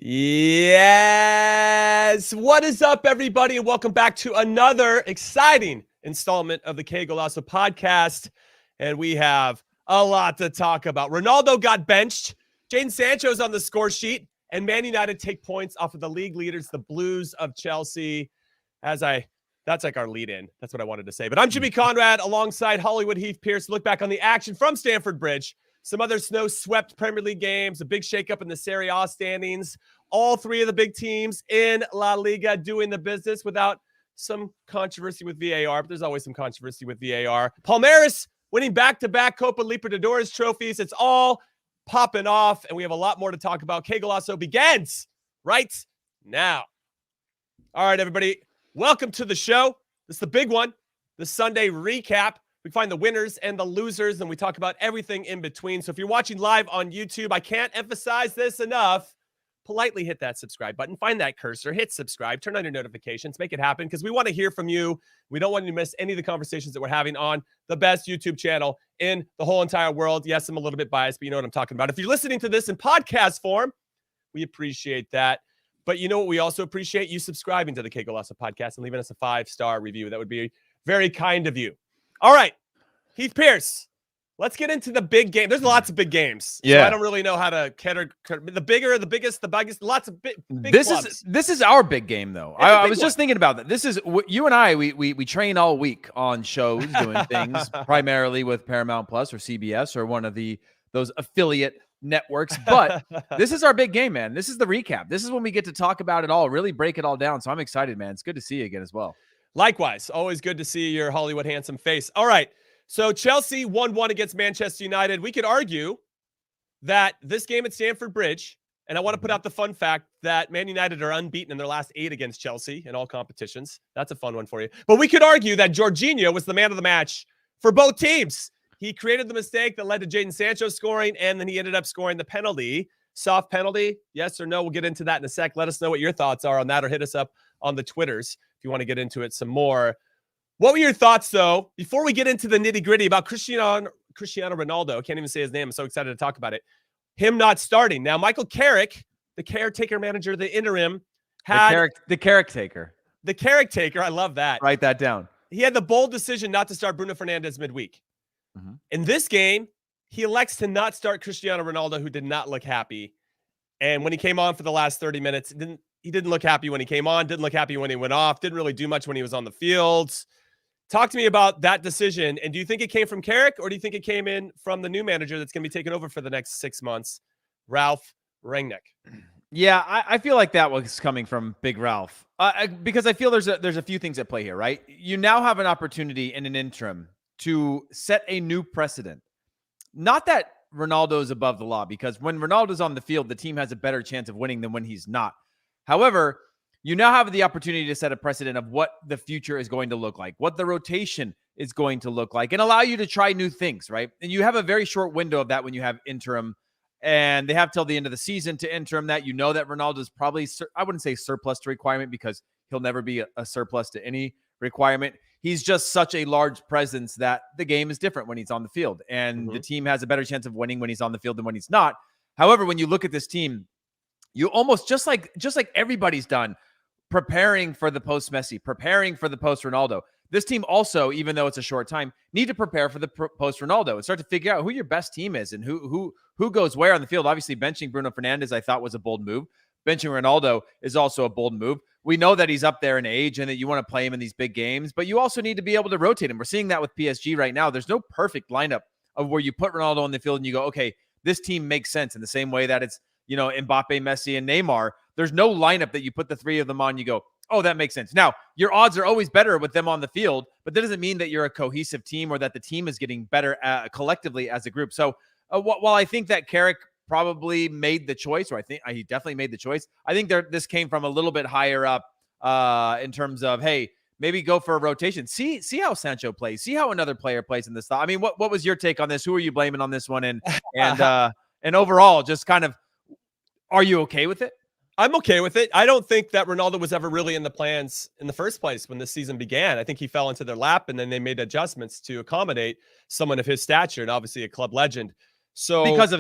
Yes. What is up, everybody? And welcome back to another exciting installment of the Qué Golazo podcast. And we have a lot to talk about. Ronaldo got benched. Jadon Sancho's on the score sheet. And Man United take points off of the league leaders, the Blues of Chelsea. That's like our lead-in. That's what I wanted to say. But I'm Jimmy Conrad alongside Hollywood Heath Pearce. Look back on the action from Stamford Bridge. Some other snow-swept Premier League games, a big shakeup in the Serie A standings. All three of the big teams in La Liga doing the business without some controversy with VAR, but there's always some controversy with VAR. Palmeiras winning back-to-back Copa Libertadores trophies. It's all popping off, and we have a lot more to talk about. Qué Golazo begins right now. All right, everybody, welcome to the show. This is the big one, the Sunday recap. We find the winners and the losers, and we talk about everything in between. So if you're watching live on YouTube, I can't emphasize this enough. Politely hit that subscribe button, find that cursor, hit subscribe, turn on your notifications, make it happen because we want to hear from you. We don't want you to miss any of the conversations that we're having on the best YouTube channel in the whole entire world. Yes, I'm a little bit biased, but you know what I'm talking about. If you're listening to this in podcast form, we appreciate that. But you know what we also appreciate? You subscribing to the Qué Golazo podcast and leaving us a 5-star review. That would be very kind of you. All right, Heath Pearce. Let's get into the big game. There's lots of big categories. Yeah. So I don't really know how to the bigger, the biggest, the biggest, lots of big clubs. This is our big game, though. I was just thinking about that. This is you and I, we train all week on shows, doing things primarily with Paramount Plus or CBS or one of those affiliate networks. But this is our big game, man. This is the recap. This is when we get to talk about it all, really break it all down. So I'm excited, man. It's good to see you again as well. Likewise. Always good to see your Hollywood handsome face. All right. So Chelsea 1-1 against Manchester United. We could argue that this game at Stamford Bridge, and I want to put out the fun fact that Man United are unbeaten in their last 8 against Chelsea in all competitions. That's a fun one for you. But we could argue that Jorginho was the man of the match for both teams. He created the mistake that led to Jadon Sancho scoring, and then he ended up scoring the penalty. Soft penalty, yes or no? We'll get into that in a sec. Let us know what your thoughts are on that, or hit us up on the Twitters if you want to get into it some more. What were your thoughts, though, before we get into the nitty-gritty about Cristiano Ronaldo? I can't even say his name. I'm so excited to talk about it. Him not starting. Now, Michael Carrick, the caretaker manager, the interim, had... The Carrick taker. The Carrick taker. I love that. Write that down. He had the bold decision not to start Bruno Fernandes midweek. Mm-hmm. In this game, he elects to not start Cristiano Ronaldo, who did not look happy. And when he came on for the last 30 minutes, he didn't look happy when he came on, didn't look happy when he went off, didn't really do much when he was on the field. Talk to me about that decision. And do you think it came from Carrick, or do you think it came in from the new manager that's going to be taking over for the next 6 months, Ralph Rangnick? Yeah, I feel like that was coming from Big Ralph because I feel there's a few things at play here, right? You now have an opportunity in an interim to set a new precedent. Not that Ronaldo is above the law, because when Ronaldo's on the field, the team has a better chance of winning than when he's not. However, you now have the opportunity to set a precedent of what the future is going to look like, what the rotation is going to look like, and allow you to try new things, right? And you have a very short window of that when you have interim, and they have till the end of the season to interim that. You know that Ronaldo's probably, I wouldn't say surplus to requirement, because he'll never be a surplus to any requirement. He's just such a large presence that the game is different when he's on the field, and the team has a better chance of winning when he's on the field than when he's not. However, when you look at this team, you almost just like everybody's done, preparing for the post-Messi, preparing for the post-Ronaldo. This team also, even though it's a short time, need to prepare for the post-Ronaldo and start to figure out who your best team is and who goes where on the field. Obviously, benching Bruno Fernandes, I thought, was a bold move. Benching Ronaldo is also a bold move. We know that he's up there in age and that you want to play him in these big games, but you also need to be able to rotate him. We're seeing that with PSG right now. There's no perfect lineup of where you put Ronaldo on the field and you go, okay, this team makes sense, in the same way that it's, Mbappe, Messi, and Neymar. There's no lineup that you put the three of them on, you go, oh, that makes sense. Now, your odds are always better with them on the field, but that doesn't mean that you're a cohesive team or that the team is getting better collectively as a group. So while I think that Carrick probably made the choice, or I think he definitely made the choice, I think this came from a little bit higher up in terms of, hey, maybe go for a rotation. See how Sancho plays. See how another player plays in this thought. I mean, what was your take on this? Who are you blaming on this one? And overall, just kind of, are you okay with it? I'm okay with it. I don't think that Ronaldo was ever really in the plans in the first place when this season began. I think he fell into their lap, and then they made adjustments to accommodate someone of his stature and obviously a club legend. So because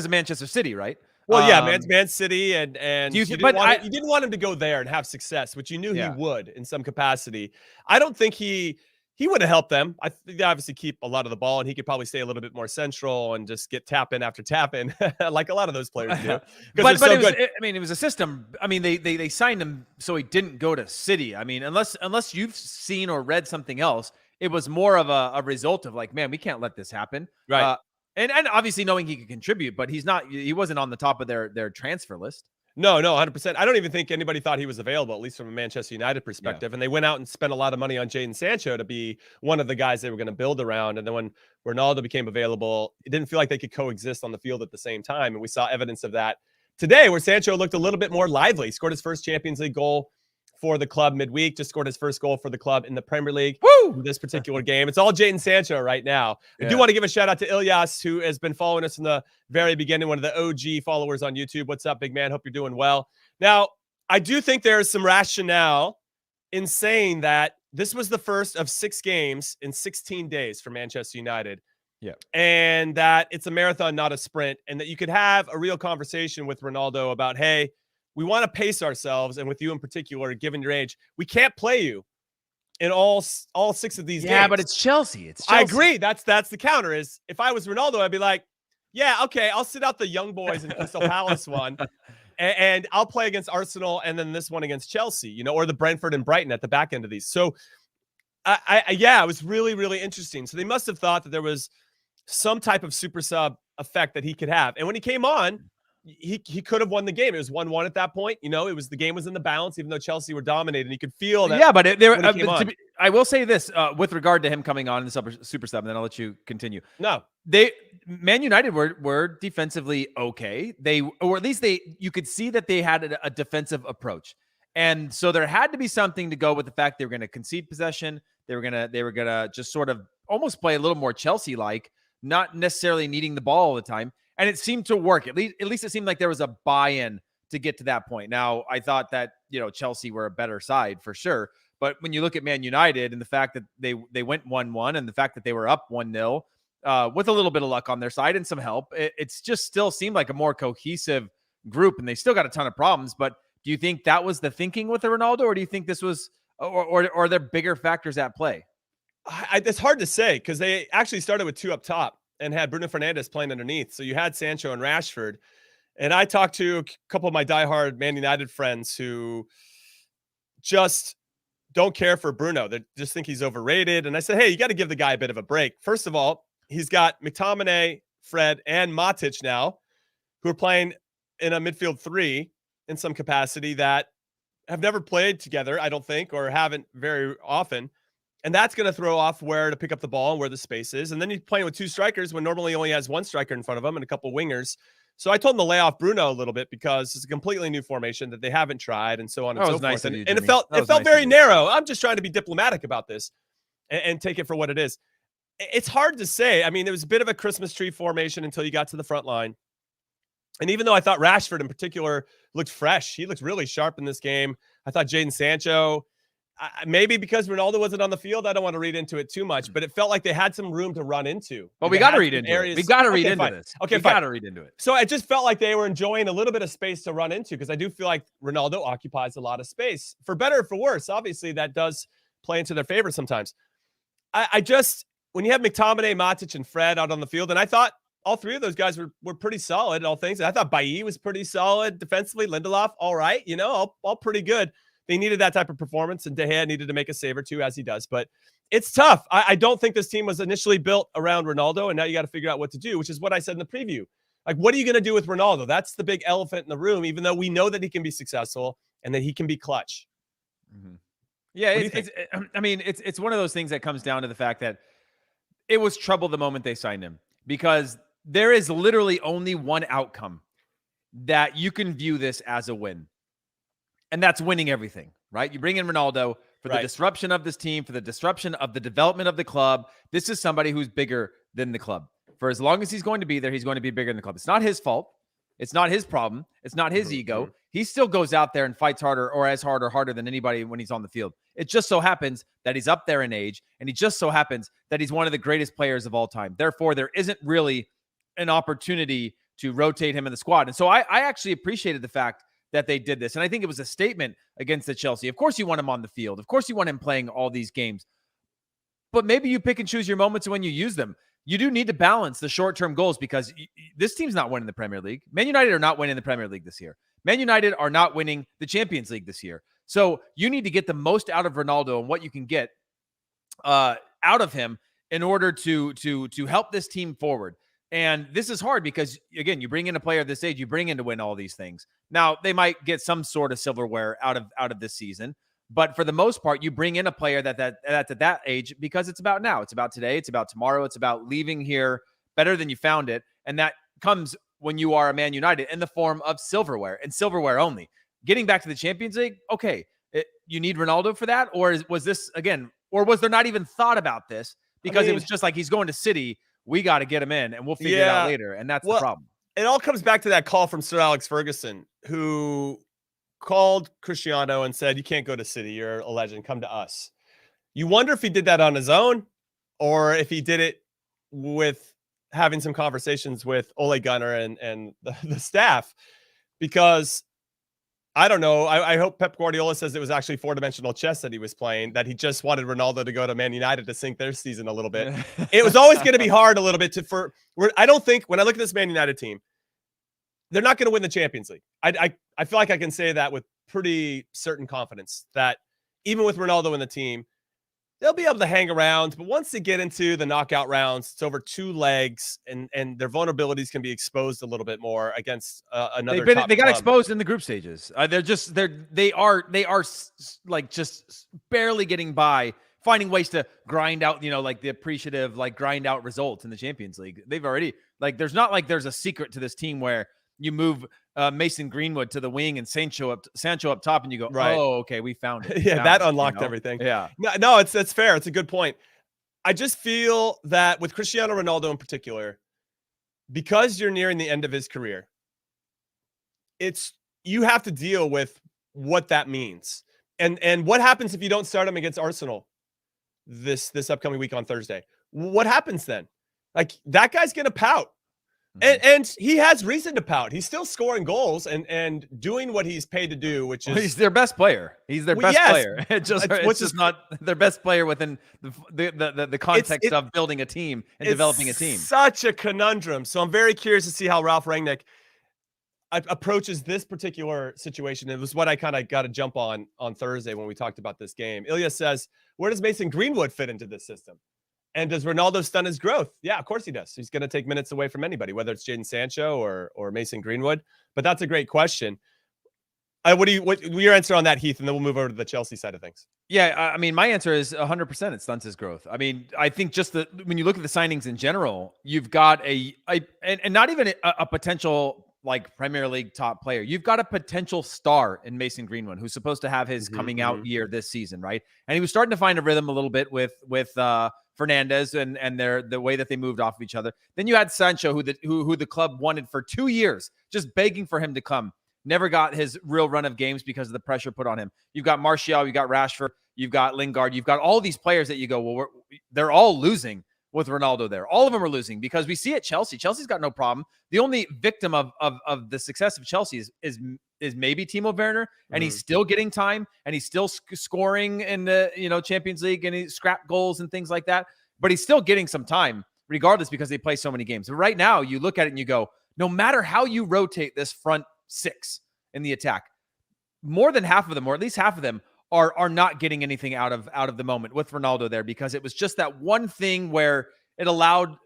of Manchester City, right? Well, yeah, Man City, and you didn't want him to go there and have success, which you knew he would in some capacity. I don't think he would have helped them. I think they obviously keep a lot of the ball, and he could probably stay a little bit more central and just get tap in after tap in, like a lot of those players do. But it was a system. I mean, they signed him so he didn't go to City. I mean, unless you've seen or read something else, it was more of a result of like, man, we can't let this happen. Right. And obviously knowing he could contribute, but he wasn't on the top of their transfer list. No, 100%. I don't even think anybody thought he was available, at least from a Manchester United perspective. Yeah. And they went out and spent a lot of money on Jadon Sancho to be one of the guys they were going to build around. And then when Ronaldo became available, it didn't feel like they could coexist on the field at the same time. And we saw evidence of that today, where Sancho looked a little bit more lively. He scored his first Champions League goal for the club midweek, just scored his first goal for the club in the Premier League. Woo! In this particular game. It's all Jadon Sancho right now. Yeah. I do want to give a shout out to Ilyas, who has been following us from the very beginning, one of the OG followers on YouTube. What's up, big man? Hope you're doing well. Now, I do think there is some rationale in saying that this was the first of 6 games in 16 days for Manchester United. Yeah. And that it's a marathon, not a sprint, and that you could have a real conversation with Ronaldo about, hey, we want to pace ourselves, and with you in particular, given your age, we can't play you in all 6 of these games. Yeah, but it's Chelsea. I agree. That's the counter. Is if I was Ronaldo, I'd be like, yeah, okay, I'll sit out the young boys in Crystal Palace one, and I'll play against Arsenal, and then this one against Chelsea, or the Brentford and Brighton at the back end of these. So, it was really, really interesting. So they must have thought that there was some type of super sub effect that he could have, and when he came on, he could have won the game. It was 1-1 at that point. The game was in the balance, even though Chelsea were dominating. You could feel that. Yeah, but I will say this with regard to him coming on in the super sub, and then I'll let you continue. No, Man United were defensively okay. Or at least you could see that they had a defensive approach, and so there had to be something to go with the fact they were going to concede possession. They were gonna just sort of almost play a little more Chelsea-like, not necessarily needing the ball all the time. And it seemed to work. At least it seemed like there was a buy-in to get to that point. Now, I thought that, Chelsea were a better side for sure. But when you look at Man United and the fact that they went 1-1 and the fact that they were up 1-0 with a little bit of luck on their side and some help, it's just still seemed like a more cohesive group. And they still got a ton of problems. But do you think that was the thinking with the Ronaldo? Or do you think this was or are there bigger factors at play? It's hard to say because they actually started with 2 up top and had Bruno Fernandes playing underneath. So you had Sancho and Rashford. And I talked to a couple of my diehard Man United friends who just don't care for Bruno. They just think he's overrated. And I said, hey, you got to give the guy a bit of a break. First of all, he's got McTominay, Fred, and Matic now, who are playing in a midfield 3 in some capacity that have never played together, I don't think, or haven't very often. And that's going to throw off where to pick up the ball and where the space is. And then he's playing with 2 strikers when normally he only has 1 striker in front of him and a couple wingers. So I told him to lay off Bruno a little bit because it's a completely new formation that they haven't tried and so on and so forth. And it felt very narrow. I'm just trying to be diplomatic about this and take it for what it is. It's hard to say. I mean, it was a bit of a Christmas tree formation until you got to the front line. And even though I thought Rashford in particular looked fresh, he looked really sharp in this game. I thought Jadon Sancho, maybe because Ronaldo wasn't on the field, I don't want to read into it too much, but it felt like they had some room to run into. Well, we got to read into it. We got to read into this. Okay, we got to read into it. So it just felt like they were enjoying a little bit of space to run into because I do feel like Ronaldo occupies a lot of space. For better or for worse, obviously that does play into their favor sometimes. I just, when you have McTominay, Matic, and Fred out on the field, and I thought all 3 of those guys were pretty solid, all things. And I thought Bailly was pretty solid defensively. Lindelof, all right, all pretty good. They needed that type of performance, and De Gea needed to make a save or 2 as he does. But it's tough. I don't think this team was initially built around Ronaldo, and now you got to figure out what to do, which is what I said in the preview. Like, what are you going to do with Ronaldo? That's the big elephant in the room, even though we know that he can be successful and that he can be clutch. Mm-hmm. Yeah, it's one of those things that comes down to the fact that it was trouble the moment they signed him because there is literally only one outcome that you can view this as a win. And that's winning everything, right? You bring in Ronaldo for the disruption of this team, for the disruption of the development of the club. This is somebody who's bigger than the club. For as long as he's going to be there, he's going to be bigger than the club. It's not his fault. It's not his problem. It's not his ego. He still goes out there and fights harder or as hard or harder than anybody when he's on the field. It just so happens that he's up there in age, and he just so happens that he's one of the greatest players of all time. Therefore, there isn't really an opportunity rotate him in the squad. And so I actually appreciated the fact that they did this. And I think it was a statement against the Chelsea. Of course you want him on the field. Of course you want him playing all these games. But maybe you pick and choose your moments when you use them. You do need to balance the short-term goals because this team's not winning the Premier League. Man United are not winning the Premier League this year. Man United are not winning the Champions League this year. So you need to get the most out of Ronaldo and what you can get out of him in order to help this team forward. And this is hard because, again, you bring in a player of this age, you bring in to win all these things. Now, they might get some sort of silverware out of this season. But for the most part, you bring in a player that's at that age because it's about now. It's about today. It's about tomorrow. It's about leaving here better than you found it. And that comes when you are a Man United in the form of silverware and silverware only. Getting back to the Champions League, okay, you need Ronaldo for that? Or was this, again, or was there not even thought about this? Because it was just like, he's going to City. We got to get him in and we'll figure it out later. And that's the problem. It all comes back to that call from Sir Alex Ferguson, who called Cristiano and said, you can't go to City. You're a legend. Come to us. You wonder if he did that on his own or if he did it with having some conversations with Ole Gunnar and the staff, because I don't know. I hope Pep Guardiola says it was actually four-dimensional chess that he was playing, that he just wanted Ronaldo to go to Man United to sink their season a little bit. It was always going to be hard a little bit I don't think when I look at this Man United team, they're not going to win the Champions League. I feel like I can say that with pretty certain confidence that even with Ronaldo in the team, they'll be able to hang around. But once they get into the knockout rounds, it's over two legs, and their vulnerabilities can be exposed a little bit more against another. They got exposed in the group stages. They are like just barely getting by, finding ways to grind out, like the appreciative, like grind out results in the Champions League. They've already there's not like there's a secret to this team where you move Mason Greenwood to the wing and Sancho up top, and you go, right. Oh, okay, we found it. That unlocked everything. Yeah. No, that's fair. It's a good point. I just feel that with Cristiano Ronaldo in particular, because you're nearing the end of his career, you have to deal with what that means. And what happens if you don't start him against Arsenal this upcoming week on Thursday? What happens then? Like, that guy's going to pout. And he has reason to pout. He's still scoring goals and doing what he's paid to do, which is he's their best player. He's their best player. It's just not their best player within the context of building a team and developing a team. Such a conundrum. So I'm very curious to see how Ralph Rangnick approaches this particular situation. It was what I kind of got to jump on Thursday when we talked about this game. Ilya says, where does Mason Greenwood fit into this system? And does Ronaldo stun his growth? Yeah, of course he does. He's going to take minutes away from anybody, whether it's Jadon Sancho or Mason Greenwood. But that's a great question. What your answer on that, Heath? And then we'll move over to the Chelsea side of things. Yeah, I mean, my answer is 100%. It stunts his growth. I mean, I think just when you look at the signings in general, you've got and not even a potential like Premier League top player. You've got a potential star in Mason Greenwood, who's supposed to have his coming out year this season, right? And he was starting to find a rhythm a little bit with Fernandez and the way that they moved off of each other. Then you had Sancho, who the club wanted for 2 years, just begging for him to come. Never got his real run of games because of the pressure put on him. You've got Martial, you've got Rashford, you've got Lingard, you've got all these players that you go, well, they're all losing with Ronaldo there. All of them are losing because we see at Chelsea. Chelsea's got no problem. The only victim of the success of Chelsea is maybe Timo Werner, and he's still getting time, and he's still scoring in the Champions League, and he scrap goals and things like that. But he's still getting some time, regardless, because they play so many games. But right now, you look at it and you go, no matter how you rotate this front six in the attack, more than half of them, or at least half of them, are not getting anything out of the moment with Ronaldo there, because it was just that one thing where it allowed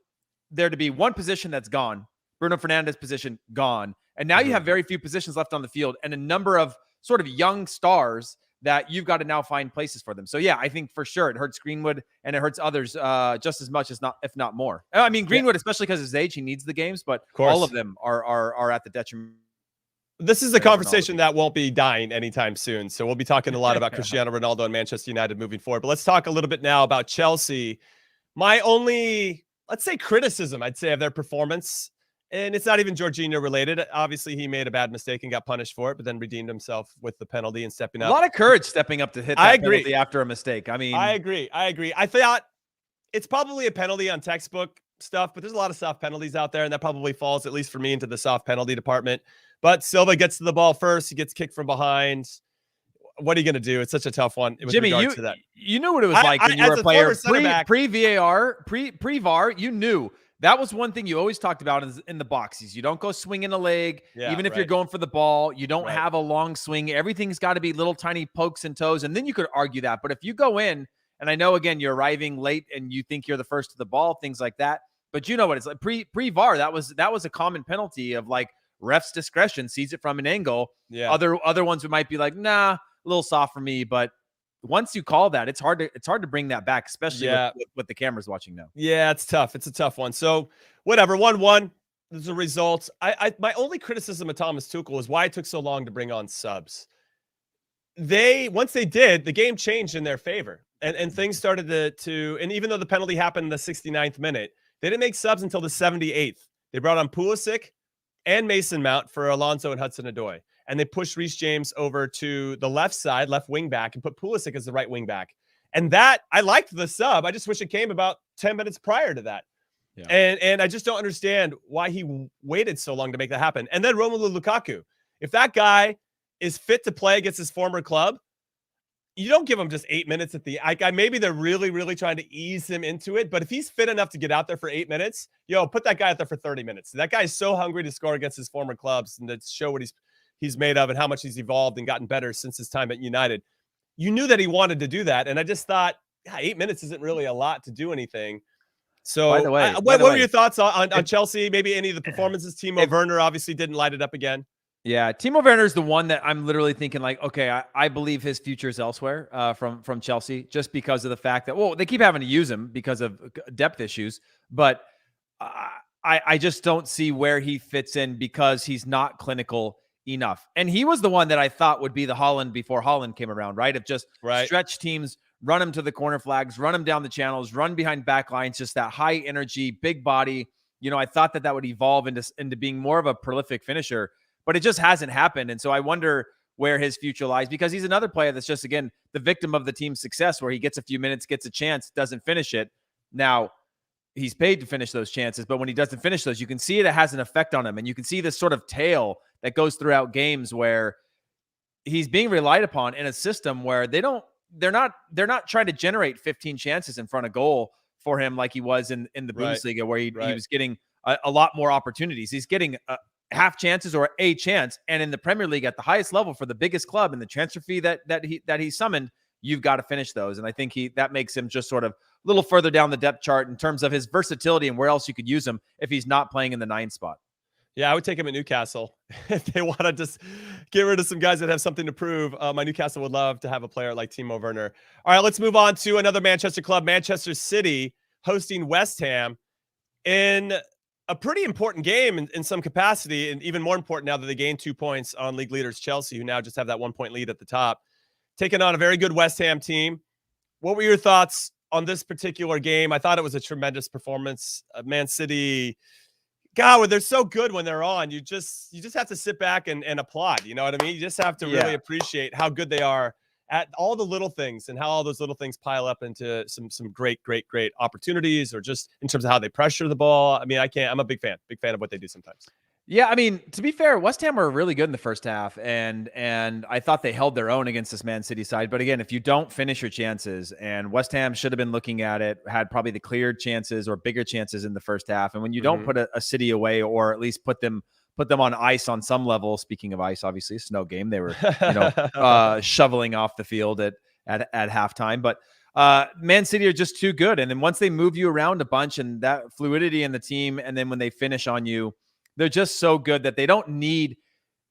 there to be one position that's gone, Bruno Fernandes position gone, and now you have very few positions left on the field and a number of sort of young stars that you've got to now find places for them. So yeah, I think for sure it hurts Greenwood and it hurts others just as much, if not more. I mean, Greenwood, especially because of his age, he needs the games, but all of them are at the detriment. This is a conversation that won't be dying anytime soon. So we'll be talking a lot about Cristiano Ronaldo and Manchester United moving forward. But let's talk a little bit now about Chelsea. My only, let's say, criticism, I'd say, of their performance, and it's not even Jorginho related. Obviously, he made a bad mistake and got punished for it, but then redeemed himself with the penalty and stepping up. A lot of courage stepping up to hit that penalty after a mistake. I mean, I agree. I thought it's probably a penalty on textbook. stuff, but there's a lot of soft penalties out there, and that probably falls, at least for me, into the soft penalty department. But Silva gets to the ball first. He gets kicked from behind. What are you going to do? It's such a tough one with Jimmy, regards to that. You knew what it was like when you were a player pre-VAR, pre-VAR. You knew that was one thing you always talked about in the boxes. You don't go swinging a leg, even if you're going for the ball. You don't have a long swing. Everything's got to be little tiny pokes and toes, and then you could argue that. But if you go in, and I know, again, you're arriving late and you think you're the first to the ball, things like that. But you know what it's like. Pre-VAR, that was a common penalty of like ref's discretion, sees it from an angle. Yeah. Other ones might be like, nah, a little soft for me. But once you call that, it's hard to bring that back, especially with the cameras watching now. Yeah, it's tough. It's a tough one. So whatever, 1-1. There's a result. My only criticism of Thomas Tuchel is why it took so long to bring on subs. Once they did, the game changed in their favor. And things started to and even though the penalty happened in the 69th minute, they didn't make subs until the 78th. They brought on Pulisic and Mason Mount for Alonso and Hudson-Odoi. And they pushed Reece James over to the left side, left wing back, and put Pulisic as the right wing back. And that, I liked the sub. I just wish it came about 10 minutes prior to that. Yeah. And I just don't understand why he waited so long to make that happen. And then Romelu Lukaku. If that guy is fit to play against his former club, you don't give him just 8 minutes at the maybe they're really, really trying to ease him into it. But if he's fit enough to get out there for 8 minutes, put that guy out there for 30 minutes. That guy is so hungry to score against his former clubs and to show what he's made of and how much he's evolved and gotten better since his time at United. You knew that he wanted to do that. And I just thought, 8 minutes isn't really a lot to do anything. So by the way, what were your thoughts on Chelsea? Maybe any of the performances? Timo Werner obviously didn't light it up again. Yeah, Timo Werner is the one that I'm literally thinking like, okay, I believe his future is elsewhere from Chelsea, just because of the fact that, they keep having to use him because of depth issues. But I just don't see where he fits in because he's not clinical enough. And he was the one that I thought would be the Haaland before Haaland came around, right? Of just stretch teams, run him to the corner flags, run him down the channels, run behind back lines, just that high energy, big body. I thought that would evolve into being more of a prolific finisher. But it just hasn't happened. And so I wonder where his future lies, because he's another player that's just, again, the victim of the team's success, where he gets a few minutes, gets a chance, doesn't finish it. Now, he's paid to finish those chances, but when he doesn't finish those, you can see it has an effect on him. And you can see this sort of tail that goes throughout games where he's being relied upon in a system where they're not trying to generate 15 chances in front of goal for him like he was in the Bundesliga, where he was getting a lot more opportunities. He's getting half chances or a chance, and in the Premier League at the highest level for the biggest club and the transfer fee that he summoned, you've got to finish those. And I think that makes him just sort of a little further down the depth chart in terms of his versatility and where else you could use him if he's not playing in the 9 spot. Yeah, I would take him at Newcastle. If they want to just get rid of some guys that have something to prove, my Newcastle would love to have a player like Timo Werner. All right, let's move on to another Manchester club, Manchester City, hosting West Ham in a pretty important game in some capacity, and even more important now that they gained 2 points on league leaders Chelsea, who now just have that 1 point lead at the top, taking on a very good West Ham team. What were your thoughts on this particular game? I thought it was a tremendous performance. Man City, God, they're so good when they're on. You just have to sit back and applaud. You know what I mean? You just have to really appreciate how good they are at all the little things and how all those little things pile up into some great opportunities, or just in terms of how they pressure the ball. I mean, I'm a big fan of what they do sometimes. Yeah, I mean, to be fair, West Ham were really good in the first half, and I thought they held their own against this Man City side. But again, if you don't finish your chances, and West Ham should have been looking at it, had probably the cleared chances or bigger chances in the first half. And when you don't put a City away, or at least put them on ice on some level. Speaking of ice, obviously, snow game. They were, shoveling off the field at halftime. But Man City are just too good. And then once they move you around a bunch, and that fluidity in the team, and then when they finish on you, they're just so good that they don't need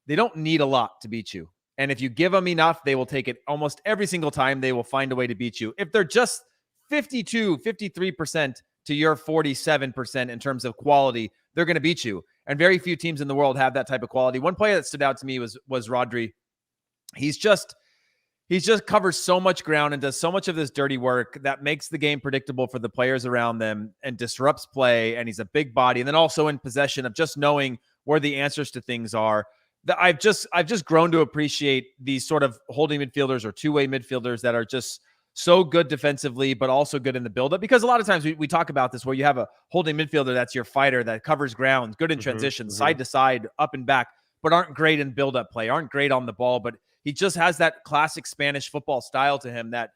a lot to beat you. And if you give them enough, they will take it almost every single time. They will find a way to beat you. If they're just 52, 53% to your 47% in terms of quality, they're going to beat you. And very few teams in the world have that type of quality. One player that stood out to me was Rodri. He's just covers so much ground and does so much of this dirty work that makes the game predictable for the players around them and disrupts play. And he's a big body. And then also in possession of just knowing where the answers to things are. I've just grown to appreciate these sort of holding midfielders or two-way midfielders that are just so good defensively, but also good in the buildup. Because a lot of times we talk about this where you have a holding midfielder that's your fighter that covers ground, good in transition, side to side, up and back, but aren't great in buildup play, aren't great on the ball. But he just has that classic Spanish football style to him that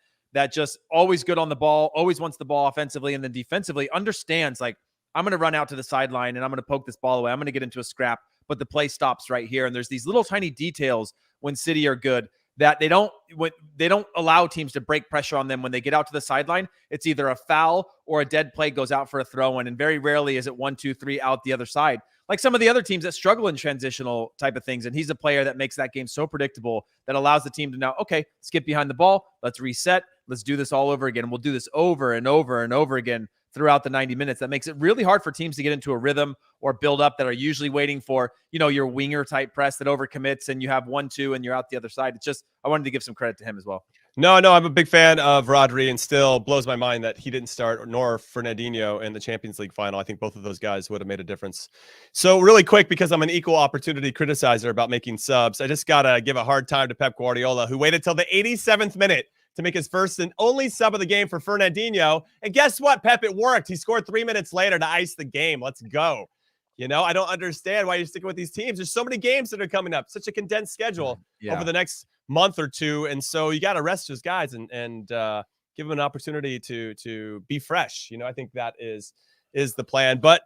just always good on the ball, always wants the ball offensively, and then defensively understands, like, I'm going to run out to the sideline and I'm going to poke this ball away. I'm going to get into a scrap, but the play stops right here. And there's these little tiny details when City are good that they don't allow teams to break pressure on them when they get out to the sideline. It's either a foul or a dead play goes out for a throw in, and very rarely is it 1, 2, 3 out the other side, like some of the other teams that struggle in transitional type of things. And he's a player that makes that game so predictable that allows the team to now, okay, skip behind the ball, let's reset, let's do this all over again. And we'll do this over and over and over again throughout the 90 minutes. That makes it really hard for teams to get into a rhythm or build up that are usually waiting for, your winger type press that overcommits and you have 1, 2 and you're out the other side. It's just, I wanted to give some credit to him as well. No, I'm a big fan of Rodri, and still blows my mind that he didn't start, nor Fernandinho in the Champions League final. I think both of those guys would have made a difference. So really quick, because I'm an equal opportunity criticizer about making subs, I just got to give a hard time to Pep Guardiola, who waited till the 87th minute to make his first and only sub of the game for Fernandinho. And guess what, Pep? It worked. He scored 3 minutes later to ice the game. Let's go. I don't understand why you're sticking with these teams. There's so many games that are coming up, such a condensed schedule over the next month or two. And so you got to rest those guys and give them an opportunity to be fresh. I think that is the plan. But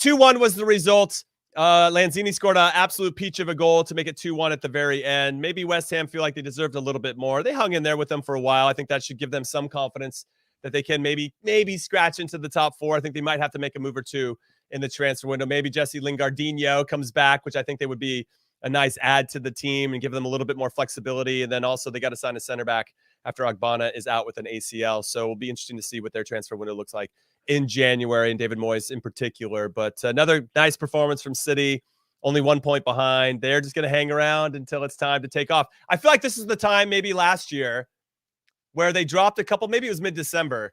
2-1 was the result. Lanzini scored an absolute peach of a goal to make it 2-1 at the very end. Maybe West Ham feel like they deserved a little bit more. They hung in there with them for a while. I think that should give them some confidence that they can maybe scratch into the top 4. I think they might have to make a move or two in the transfer window. Maybe Jesse Lingardinho comes back, which I think they would be a nice add to the team and give them a little bit more flexibility. And then also they got to sign a center back after Ogbonna is out with an ACL. So it'll be interesting to see what their transfer window looks like in January, and David Moyes in particular. But another nice performance from City, only 1 point behind. They're just going to hang around until it's time to take off. I feel like this is the time maybe last year where they dropped a couple, maybe it was mid-December,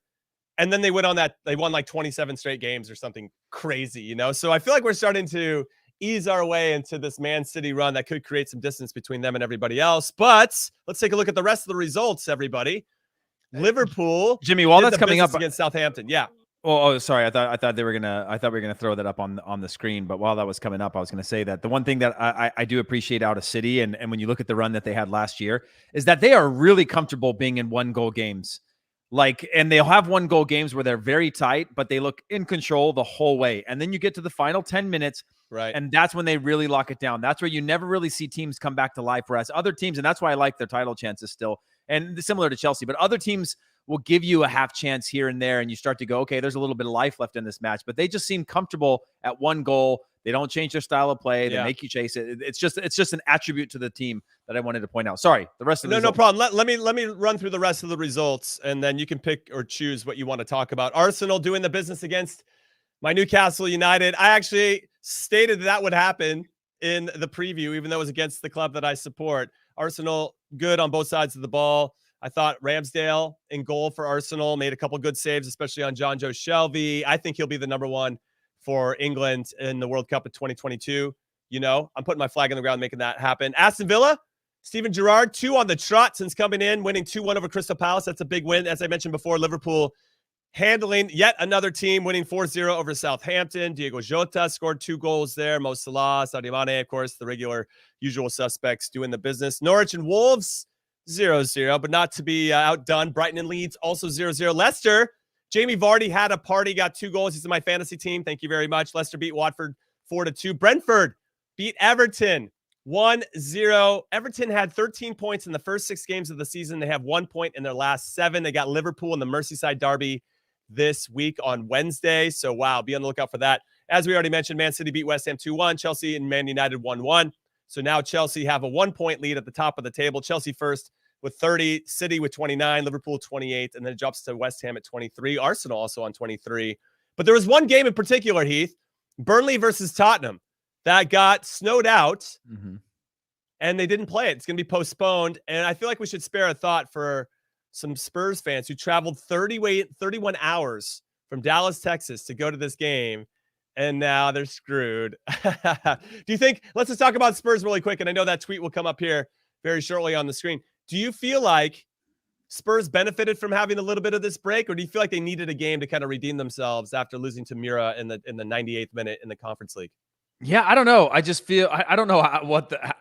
and then they won like 27 straight games or something crazy, So I feel like we're starting to ease our way into this Man City run that could create some distance between them and everybody else. But let's take a look at the rest of the results, everybody. Liverpool, Jimmy, while that's coming up against Southampton. Yeah. Oh, sorry. I thought we were gonna throw that up on the screen. But while that was coming up, I was gonna say that the one thing that I do appreciate out of City, and when you look at the run that they had last year, is that they are really comfortable being in 1-goal games. And they'll have 1-goal games where they're very tight, but they look in control the whole way. And then you get to the final 10 minutes, right? And that's when they really lock it down. That's where you never really see teams come back to life. Whereas other teams, and that's why I like their title chances still, and similar to Chelsea, but other teams will give you a half chance here and there, and you start to go, okay, there's a little bit of life left in this match. But they just seem comfortable at 1 goal. They don't change their style of play. They make you chase it. It's just an attribute to the team that I wanted to point out. Sorry, the rest of the no problem. Let me run through the rest of the results, and then you can pick or choose what you want to talk about. Arsenal doing the business against my Newcastle United. I actually stated that would happen in the preview, even though it was against the club that I support. Arsenal good on both sides of the ball. I thought Ramsdale in goal for Arsenal made a couple good saves, especially on John Joe Shelby. I think he'll be the number 1 for England in the World Cup of 2022. I'm putting my flag on the ground, making that happen. Aston Villa, Steven Gerrard, 2 on the trot since coming in, winning 2-1 over Crystal Palace. That's a big win. As I mentioned before, Liverpool handling yet another team, winning 4-0 over Southampton. Diego Jota scored 2 goals there. Mo Salah, Sadio Mane, of course, the regular usual suspects doing the business. Norwich and Wolves, 0-0, but not to be outdone. Brighton and Leeds, also 0-0. Leicester, Jamie Vardy had a party, got 2 goals. He's in my fantasy team. Thank you very much. Leicester beat Watford 4-2. Brentford beat Everton 1-0. Everton had 13 points in the first 6 games of the season. They have 1 point in their last 7. They got Liverpool in the Merseyside derby this week on Wednesday. So, wow, be on the lookout for that. As we already mentioned, Man City beat West Ham 2-1. Chelsea and Man United 1-1. So now Chelsea have a 1-point lead at the top of the table. Chelsea first with 30, City with 29, Liverpool 28, and then it drops to West Ham at 23. Arsenal also on 23. But there was one game in particular, Heath, Burnley versus Tottenham, that got snowed out, and they didn't play it. It's going to be postponed, and I feel like we should spare a thought for some Spurs fans who traveled 31 hours from Dallas, Texas to go to this game, and now they're screwed. Do you think, let's just talk about Spurs really quick, and I know that tweet will come up here very shortly on the screen. Do you feel like Spurs benefited from having a little bit of this break, or do you feel like they needed a game to kind of redeem themselves after losing to Mura in the 98th minute in the Conference League? Yeah, I don't know. I just feel I don't know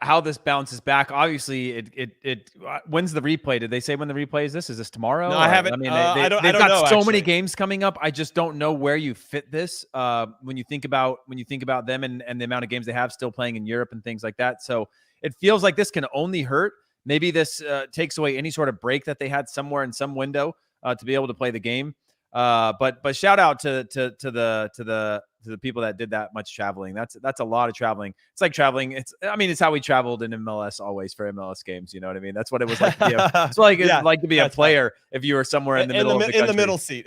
how this bounces back. Obviously, it when's the replay? Did they say when the replay is this? Is this tomorrow? No, I haven't. I mean, I they've don't got know, so many actually. games coming up. I just don't know where you fit this. When you think about them and the amount of games they have still playing in Europe and things like that. So it feels like this can only hurt. Maybe this takes away any sort of break that they had somewhere in some window to be able to play the game. But shout out to the people that did that much traveling. That's a lot of traveling. It's like traveling. It's how we traveled in MLS always for MLS games. You know what I mean? That's what it was like to be it's like to be a player if you were somewhere in the middle of the country. In the middle seat.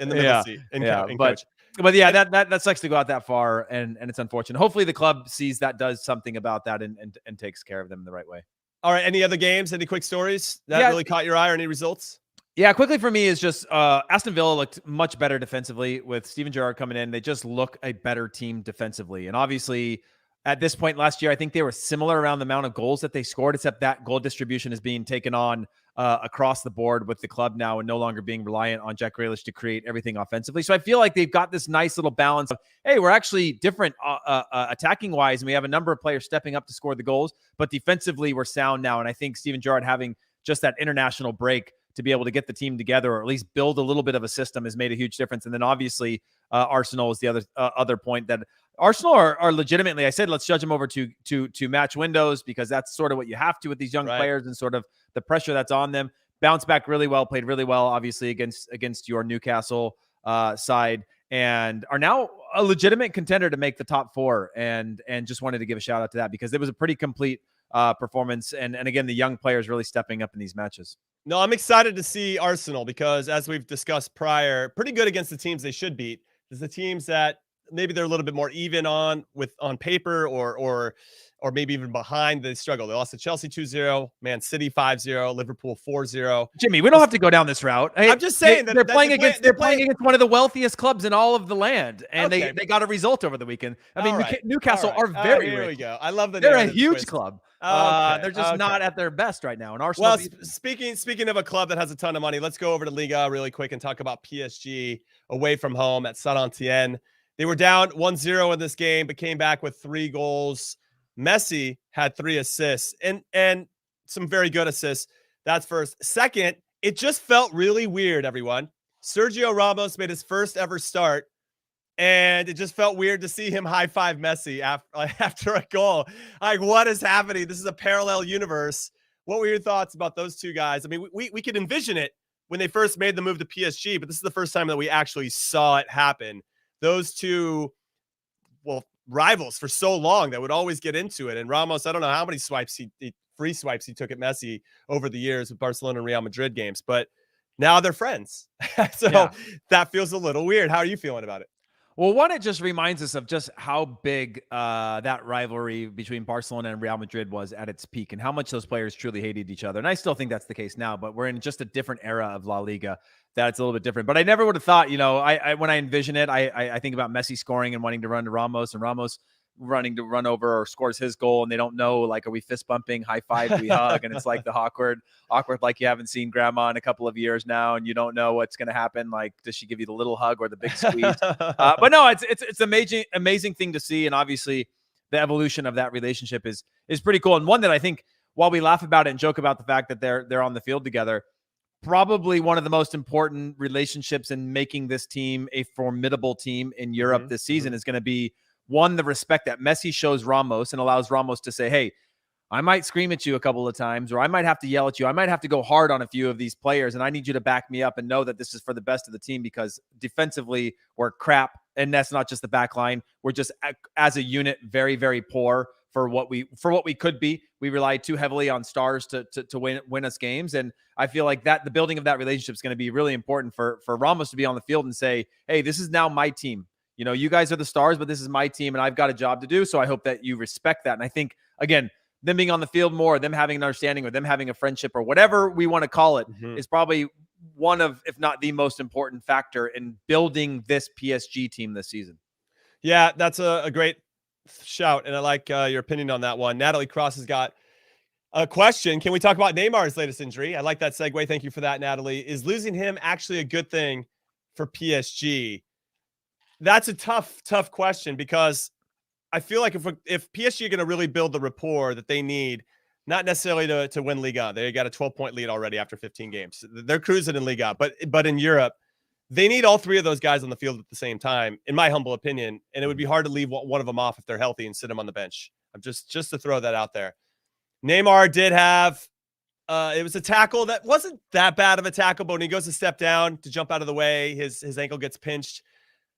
Coach. But yeah, that sucks to go out that far, and it's unfortunate. Hopefully the club sees that, does something about that, and takes care of them in the right way. All right. Any other games? Any quick stories that really caught your eye, or any results? Yeah, quickly for me is just Aston Villa looked much better defensively with Steven Gerrard coming in. They just look a better team defensively. And obviously, at this point last year, I think they were similar around the amount of goals that they scored, except that goal distribution is being taken on across the board with the club now and no longer being reliant on Jack Grealish to create everything offensively. So I feel like they've got this nice little balance of, hey, we're actually different attacking-wise, and we have a number of players stepping up to score the goals, but defensively we're sound now. And I think Steven Gerrard having just that international break to be able to get the team together, or at least build a little bit of a system, has made a huge difference. And then obviously Arsenal is the other point that Arsenal are legitimately, I said, let's judge them over to match windows, because that's sort of what you have to with these young players and sort of the pressure that's on them. Bounced back really well, played really well, obviously against your Newcastle side, and are now a legitimate contender to make the top four. And just wanted to give a shout out to that, because it was a pretty complete performance. And again, the young players really stepping up in these matches. No, I'm excited to see Arsenal, because as we've discussed prior, pretty good against the teams they should beat. There's the teams that maybe they're a little bit more even on paper, or maybe even behind, they struggle. They lost to Chelsea 2-0, Man City 5-0, Liverpool 4-0. Jimmy, we don't have to go down this route. I'm just saying they're playing against one of the wealthiest clubs in all of the land, and they got a result over the weekend. I mean, Newcastle are very rich. Here we go. I love they're a huge twist. Club. Okay, they're just not at their best right now. And Arsenal. Well, speaking of a club that has a ton of money, let's go over to Liga really quick and talk about PSG away from home at Saint-Étienne. They were down 1-0 in this game, but came back with 3 goals. Messi had 3 assists and some very good assists. That's first. Second, it just felt really weird, everyone. Sergio Ramos made his first ever start, and it just felt weird to see him high-five Messi after a goal. Like, what is happening? This is a parallel universe. What were your thoughts about those two guys? I mean, we could envision it when they first made the move to PSG, but this is the first time that we actually saw it happen. Those two, rivals for so long that would always get into it. And Ramos, I don't know how many free swipes he took at Messi over the years with Barcelona and Real Madrid games, but now they're friends. That feels a little weird. How are you feeling about it? Well, one, it just reminds us of just how big that rivalry between Barcelona and Real Madrid was at its peak, and how much those players truly hated each other. And I still think that's the case now, but we're in just a different era of La Liga that's a little bit different. But I never would have thought, when I envision it, I think about Messi scoring and wanting to run to Ramos, and Ramos running to run over or scores his goal, and they don't know, like, are we fist bumping, high five, do we hug? And it's like the awkward, like you haven't seen grandma in a couple of years now, and you don't know what's going to happen. Like, does she give you the little hug or the big squeeze? But no, it's amazing thing to see. And obviously the evolution of that relationship is pretty cool. And one that I think, while we laugh about it and joke about the fact that they're on the field together, probably one of the most important relationships in making this team a formidable team in Europe this season is going to be, one, the respect that Messi shows Ramos and allows Ramos to say, hey, I might scream at you a couple of times, or I might have to yell at you. I might have to go hard on a few of these players, and I need you to back me up and know that this is for the best of the team, because defensively we're crap. And that's not just the back line. We're just, as a unit, very, very poor for what we could be. We rely too heavily on stars to win us games. And I feel like that the building of that relationship is going to be really important for Ramos to be on the field and say, hey, this is now my team. You guys are the stars, but this is my team, and I've got a job to do. So I hope that you respect that. And I think, again, them being on the field more, them having an understanding, or them having a friendship, or whatever we want to call it, is probably one of, if not the most important factor in building this PSG team this season. Yeah, that's a great shout, and I like your opinion on that one. Natalie Cross has got A question. Can we talk about Neymar's latest injury? I like that segue. Thank you for that, Natalie. Is losing him actually a good thing for PSG? That's a tough question because I feel like if PSG are going to really build the rapport that they need, not necessarily to win Liga, they got a 12-point lead already after 15 games. They're cruising in Liga, but in Europe, they need all three of those guys on the field at the same time, in my humble opinion. And it would be hard to leave one of them off if they're healthy and sit them on the bench. I'm just to throw that out there. Neymar did have it was a tackle that wasn't that bad of a tackle, but when he goes to step down to jump out of the way, his ankle gets pinched.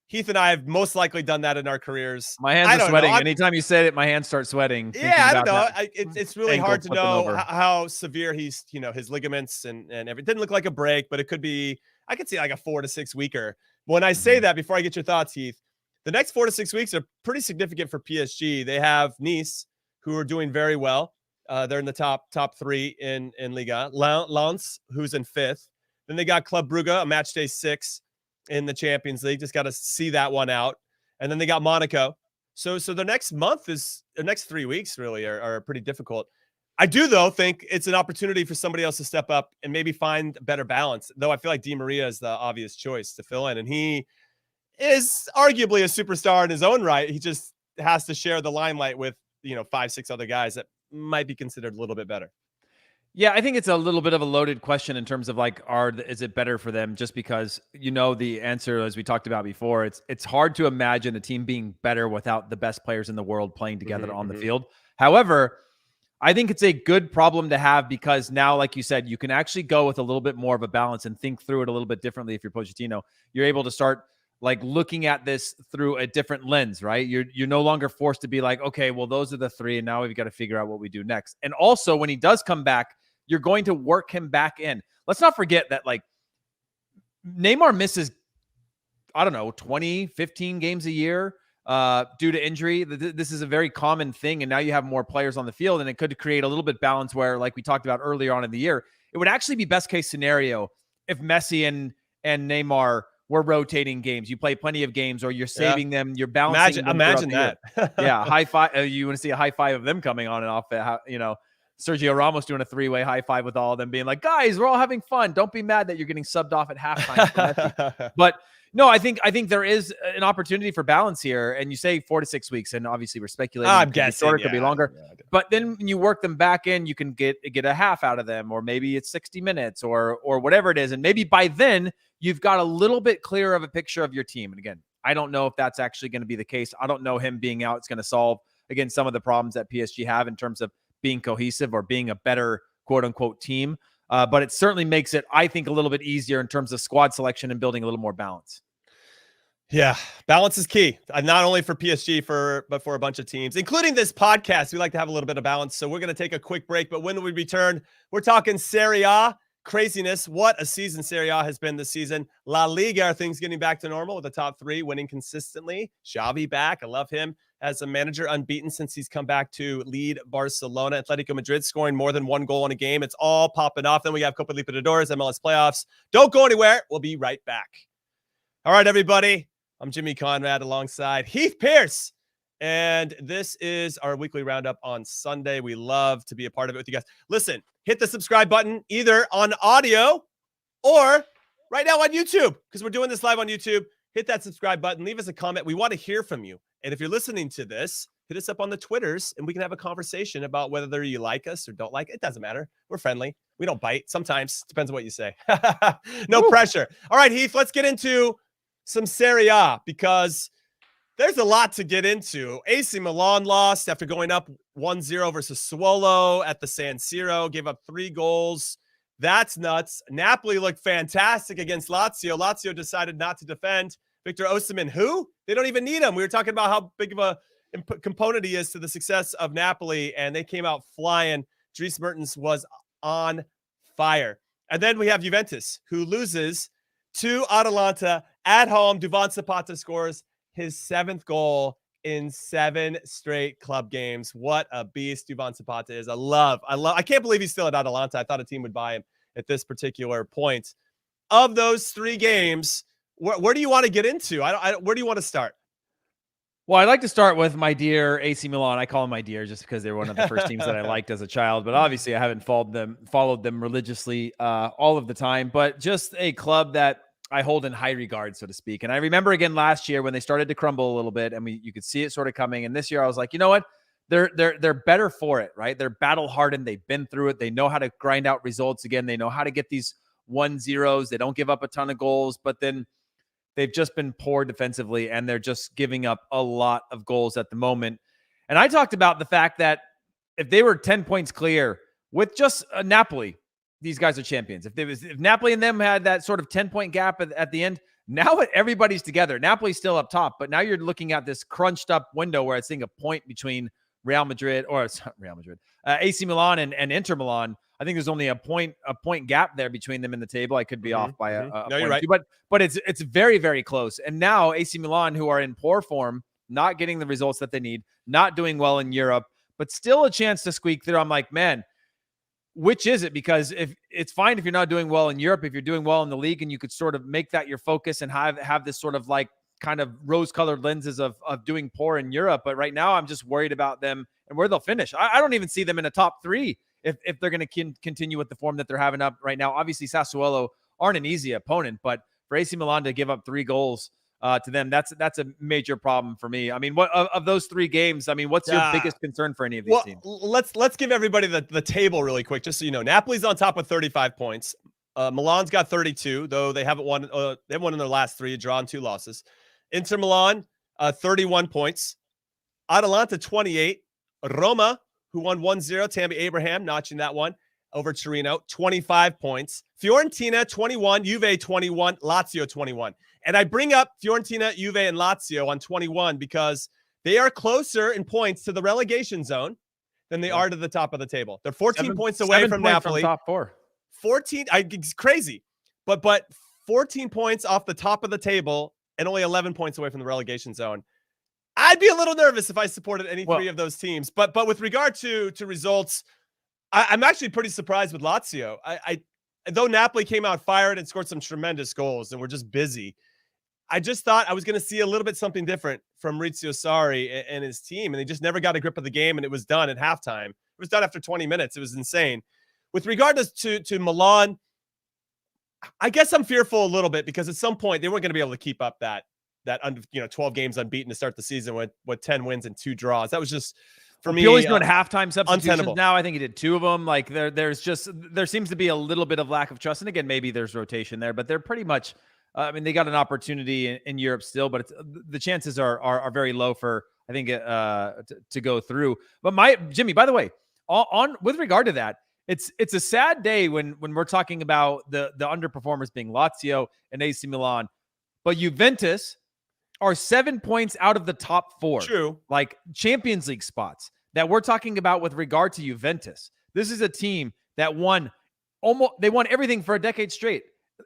Heath and I have most likely done that in our careers. My hands are sweating. Anytime you said it, my hands start sweating. Yeah, I don't know. It's really hard to know how severe he's, his ligaments and everything. It didn't look like a break, but it could be, I could see like a 4 to 6 weeker. When I say that, before I get your thoughts, Heath, the next 4 to 6 weeks are pretty significant for PSG. They have Nice, who are doing very well. They're in the top 3 in Liga. Lens, who's in 5th. Then they got Club Brugge, a match day 6 in the Champions League. Just got to see that one out. And then they got Monaco. So the next the next 3 weeks really are pretty difficult. I do, though, think it's an opportunity for somebody else to step up and maybe find a better balance, though I feel like Di Maria is the obvious choice to fill in. And he is arguably a superstar in his own right. He just has to share the limelight with, 5-6 other guys that might be considered a little bit better. Yeah, I think it's a little bit of a loaded question in terms of like, is it better for them? Just because the answer, as we talked about before, it's hard to imagine a team being better without the best players in the world playing together on the field. However, I think it's a good problem to have because now, like you said, you can actually go with a little bit more of a balance and think through it a little bit differently. If you're Pochettino, you're able to start like looking at this through a different lens, right? You're no longer forced to be like, okay, well, those are the 3, and now we've got to figure out what we do next. And also, when he does come back, you're going to work him back in. Let's not forget that, like, Neymar misses, 20, 15 games a year due to injury. This is a very common thing, and now you have more players on the field, and it could create a little bit balance where, like we talked about earlier on in the year, it would actually be best case scenario if Messi and Neymar were rotating games. You play plenty of games, or you're saving them. You're balancing. Imagine that. Yeah, high five. You want to see a high five of them coming on and off. Sergio Ramos doing a 3-way high five with all of them, being like, "Guys, we're all having fun. Don't be mad that you're getting subbed off at halftime." But no, I think there is an opportunity for balance here. And you say 4 to 6 weeks, and obviously we're speculating. I'm guessing it could be longer. But then when you work them back in, you can get a half out of them, or maybe it's 60 minutes, or whatever it is, and maybe by then you've got a little bit clearer of a picture of your team. And again, I don't know if that's actually going to be the case. I don't know him being out is going to solve again some of the problems that PSG have in terms of being cohesive or being a better quote unquote team. But it certainly makes it, I think, a little bit easier in terms of squad selection and building a little more balance. Yeah, balance is key. Not only for PSG, but for a bunch of teams, including this podcast. We like to have a little bit of balance. So we're going to take a quick break. But when we return, we're talking Serie A craziness. What a season Serie A has been this season. La Liga, are things getting back to normal with the top 3 winning consistently. Xavi back. I love him as a manager, unbeaten since he's come back to lead Barcelona. Atletico Madrid scoring more than 1 goal in a game. It's all popping off. Then we have Copa Libertadores, MLS playoffs. Don't go anywhere. We'll be right back. All right, everybody. I'm Jimmy Conrad alongside Heath Pearce. And this is our weekly roundup on Sunday. We love to be a part of it with you guys. Listen, hit the subscribe button either on audio or right now on YouTube, because we're doing this live on YouTube. Hit that subscribe button. Leave us a comment. We want to hear from you. And if you're listening to this, hit us up on the Twitters, and we can have a conversation about whether you like us or don't like it. It doesn't matter. We're friendly. We don't bite. Sometimes. Depends on what you say. No pressure. All right, Heath, let's get into some Serie A, because there's a lot to get into. AC Milan lost after going up 1-0 versus Sassuolo at the San Siro, gave up 3 goals. That's nuts. Napoli looked fantastic against Lazio. Lazio decided not to defend. Victor Osimhen, who? They don't even need him. We were talking about how big of a component he is to the success of Napoli, and they came out flying. Dries Mertens was on fire. And then we have Juventus, who loses to Atalanta at home. Duvan Zapata scores his 7th goal in 7 straight club games. What a beast Duvan Zapata is. I can't believe he's still at Atalanta. I thought a team would buy him at this particular point. Of those 3 games, where do you want to get into? Where do you want to start? Well, I'd like to start with my dear AC Milan. I call them my dear just because they were one of the first teams that I liked as a child. But obviously, I haven't followed them religiously all of the time. But just a club that I hold in high regard, so to speak. And I remember again last year when they started to crumble a little bit, and you could see it sort of coming. And this year, I was like, you know what? They're better for it, right? They're battle hardened. They've been through it. They know how to grind out results again. They know how to get these 1-0s. They don't give up a ton of goals, but then they've just been poor defensively, and they're just giving up a lot of goals at the moment. And I talked about the fact that if they were 10 points clear with just Napoli, these guys are champions. If Napoli and them had that sort of 10-point gap at the end, now everybody's together. Napoli's still up top, but now you're looking at this crunched up window where it's seeing a point between Real Madrid, or it's not Real Madrid, AC Milan and Inter Milan. I think there's only a point gap there between them in the table. I could be off by a no, you're right. But it's very, very close. And now AC Milan, who are in poor form, not getting the results that they need, not doing well in Europe, but still a chance to squeak through. I'm like, man, which is it? Because if it's fine if you're not doing well in Europe, if you're doing well in the league, and you could sort of make that your focus and have this sort of like kind of rose-colored lenses of doing poor in Europe. But right now, I'm just worried about them and where they'll finish. I don't even see them in a top 3 if they're going to continue with the form that they're having up right now. Obviously, Sassuolo aren't an easy opponent, but for AC Milan to give up 3 goals to them, that's a major problem for me. I mean, what of those 3 games? I mean, what's your biggest concern for any of these teams? Let's give everybody the table really quick, just so you know. Napoli's on top with 35 points. Milan's got 32, though they haven't won. They haven't won in their last 3, a draw and 2 losses. Inter Milan, 31 points. Atalanta, 28. Roma, who won 1-0, Tammy Abraham notching that one over Torino, 25 points. Fiorentina, 21. Juve, 21. Lazio, 21. And I bring up Fiorentina, Juve, and Lazio on 21 because they are closer in points to the relegation zone than they are to the top of the table. They're 14 points away from Napoli. From top 4. 14, it's crazy. But 14 points off the top of the table and only 11 points away from the relegation zone. I'd be a little nervous if I supported any 3 of those teams. But with regard to results, I'm actually pretty surprised with Lazio. Though Napoli came out fired and scored some tremendous goals and were just busy, I just thought I was going to see a little bit something different from Maurizio Sarri and his team, and they just never got a grip of the game, and it was done at halftime. It was done after 20 minutes. It was insane. With regard to Milan, I guess I'm fearful a little bit because at some point they weren't going to be able to keep up that under 12 games unbeaten to start the season with 10 wins and 2 draws. That was just for me. Pioli's doing halftime substitutions untenable. Now. I think he did 2 of them. Like there seems to be a little bit of lack of trust. And again, maybe there's rotation there, but they're pretty much. I mean, they got an opportunity in Europe still, but the chances are very low for I think to go through. But Jimmy, by the way, on with regard to that, it's a sad day when we're talking about the underperformers being Lazio and AC Milan, but Juventus are 7 points out of the top 4. True. Like Champions League spots that we're talking about with regard to Juventus. This is a team that won everything for a decade straight.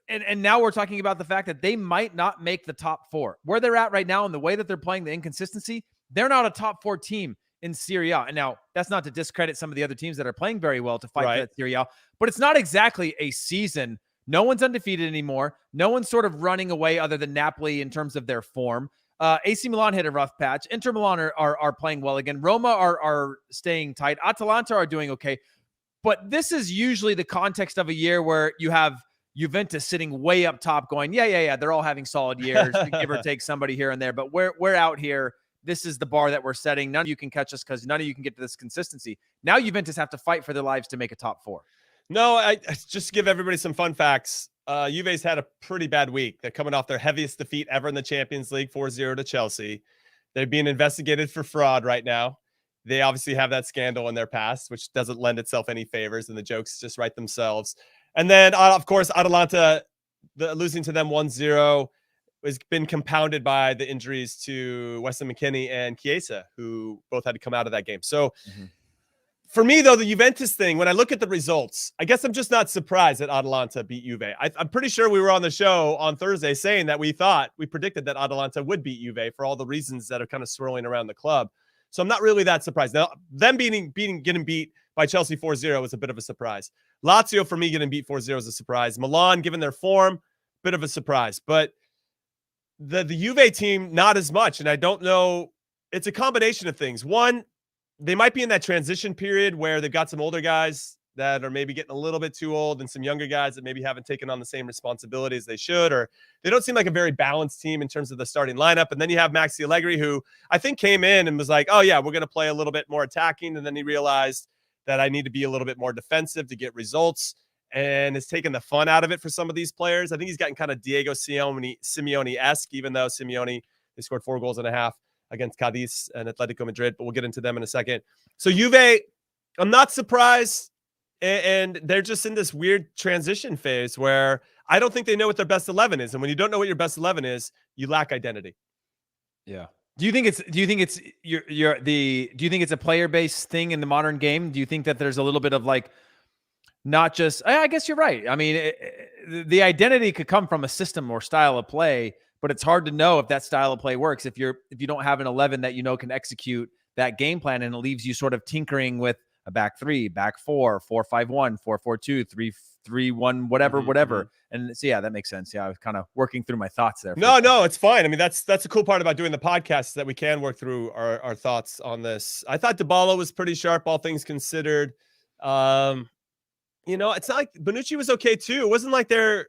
And now we're talking about the fact that they might not make the top 4. Where they're at right now and the way that they're playing, the inconsistency, they're not a top 4 team in Serie A. And now that's not to discredit some of the other teams that are playing very well to fight for that Serie A, but it's not exactly a season. No one's undefeated anymore. No one's sort of running away other than Napoli in terms of their form. AC Milan hit a rough patch. Inter Milan are playing well again. Roma are staying tight. Atalanta are doing okay. But this is usually the context of a year where you have Juventus sitting way up top going, yeah. They're all having solid years, give or take somebody here and there. But we're out here. This is the bar that we're setting. None of you can catch us because none of you can get to this consistency. Now Juventus have to fight for their lives to make a top 4. No, I just to give everybody some fun facts. Juve's had a pretty bad week. They're coming off their heaviest defeat ever in the Champions League, 4-0 to Chelsea. They're being investigated for fraud right now. They obviously have that scandal in their past, which doesn't lend itself any favors, and the jokes just write themselves. And then, of course, Atalanta, losing to them 1-0 has been compounded by the injuries to Weston McKennie and Chiesa, who both had to come out of that game. So for me, though, the Juventus thing, when I look at the results, I guess I'm just not surprised that Atalanta beat Juve. I'm pretty sure we were on the show on Thursday saying that we predicted that Atalanta would beat Juve for all the reasons that are kind of swirling around the club. So I'm not really that surprised. Now, them getting beat by Chelsea 4-0 was a bit of a surprise. Lazio, for me, getting beat 4-0 is a surprise. Milan, given their form, bit of a surprise. But the Juve team, not as much. And I don't know it's a combination of things. One, they might be in that transition period where they've got some older guys that are maybe getting a little bit too old and some younger guys that maybe haven't taken on the same responsibility as they should, or they don't seem like a very balanced team in terms of the starting lineup. And then you have Maxi Allegri, who I think came in and was like, oh yeah, we're going to play a little bit more attacking. And then he realized that I need to be a little bit more defensive to get results, and has taken the fun out of it for some of these players. I think he's gotten kind of Diego Simeone-esque, even though Simeone, they scored 4 goals and a half against Cadiz and Atletico Madrid, but we'll get into them in a second. So Juve, I'm not surprised, and they're just in this weird transition phase where I don't think they know what their best 11 is. And when you don't know what your best 11 is, you lack identity. Yeah. Do you think it's a player-based thing in the modern game? Do you think that there's a little bit of like, not just, I guess you're right. I mean, the identity could come from a system or style of play, but it's hard to know if that style of play works if you don't have an 11 that can execute that game plan, and it leaves you sort of tinkering with a back 3, back 4, 4-5-1, 4-4-2, 3-3-1, whatever. And so yeah, that makes sense. Yeah, I was kind of working through my thoughts there. No, it's fine. I mean, that's a cool part about doing the podcast, is that we can work through our thoughts on this. I thought Dybala was pretty sharp, all things considered. It's not like Bonucci was okay too. It's not like they're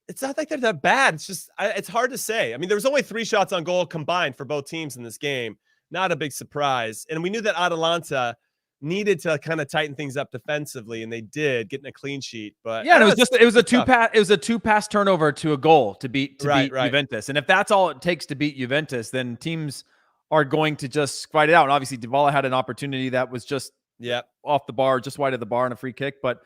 that bad. It's just, it's hard to say. I mean, there was only 3 shots on goal combined for both teams in this game. Not a big surprise. And we knew that Atalanta needed to kind of tighten things up defensively, and they did, getting a clean sheet. But yeah, it was a 2-pass turnover to a goal to beat Juventus. And if that's all it takes to beat Juventus, then teams are going to just fight it out. And obviously Dybala had an opportunity that was just off the bar, just wide of the bar, and a free kick. But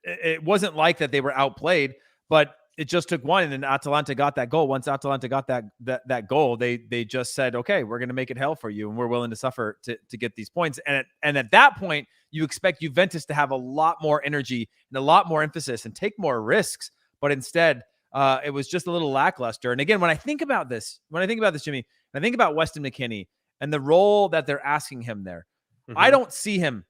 it wasn't like that they were outplayed, but it just took one, and then Atalanta got that goal. Once Atalanta got that goal, they just said, okay, we're going to make it hell for you, and we're willing to suffer to get these points. And at that point, you expect Juventus to have a lot more energy and a lot more emphasis and take more risks. But instead, it was just a little lackluster. And again, when I think about this, Jimmy, I think about Weston McKennie and the role that they're asking him there. Mm-hmm. I don't see him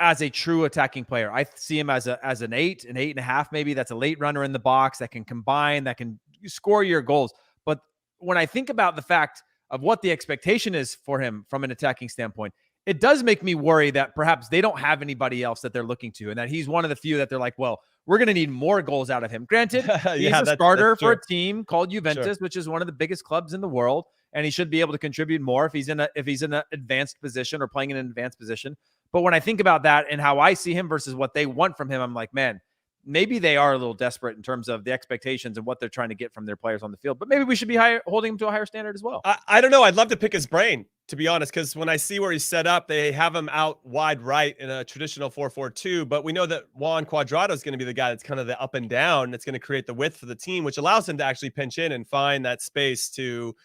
as a true attacking player. I see him as an 8, an 8.5, maybe. That's a late runner in the box that can combine, that can score your goals. But when I think about the fact of what the expectation is for him from an attacking standpoint, it does make me worry that perhaps they don't have anybody else that they're looking to, and that he's one of the few that they're like, well, we're going to need more goals out of him. Granted, he's a starter for a team called Juventus, which is one of the biggest clubs in the world, and he should be able to contribute more if he's in an advanced position or playing in an advanced position. But when I think about that and how I see him versus what they want from him, I'm like, man, maybe they are a little desperate in terms of the expectations and what they're trying to get from their players on the field. But maybe we should be holding him to a higher standard as well. I don't know. I'd love to pick his brain, to be honest, because when I see where he's set up, they have him out wide right in a traditional 4-4-2. But we know that Juan Cuadrado is going to be the guy that's kind of the up and down that's going to create the width for the team, which allows him to actually pinch in and find that space to –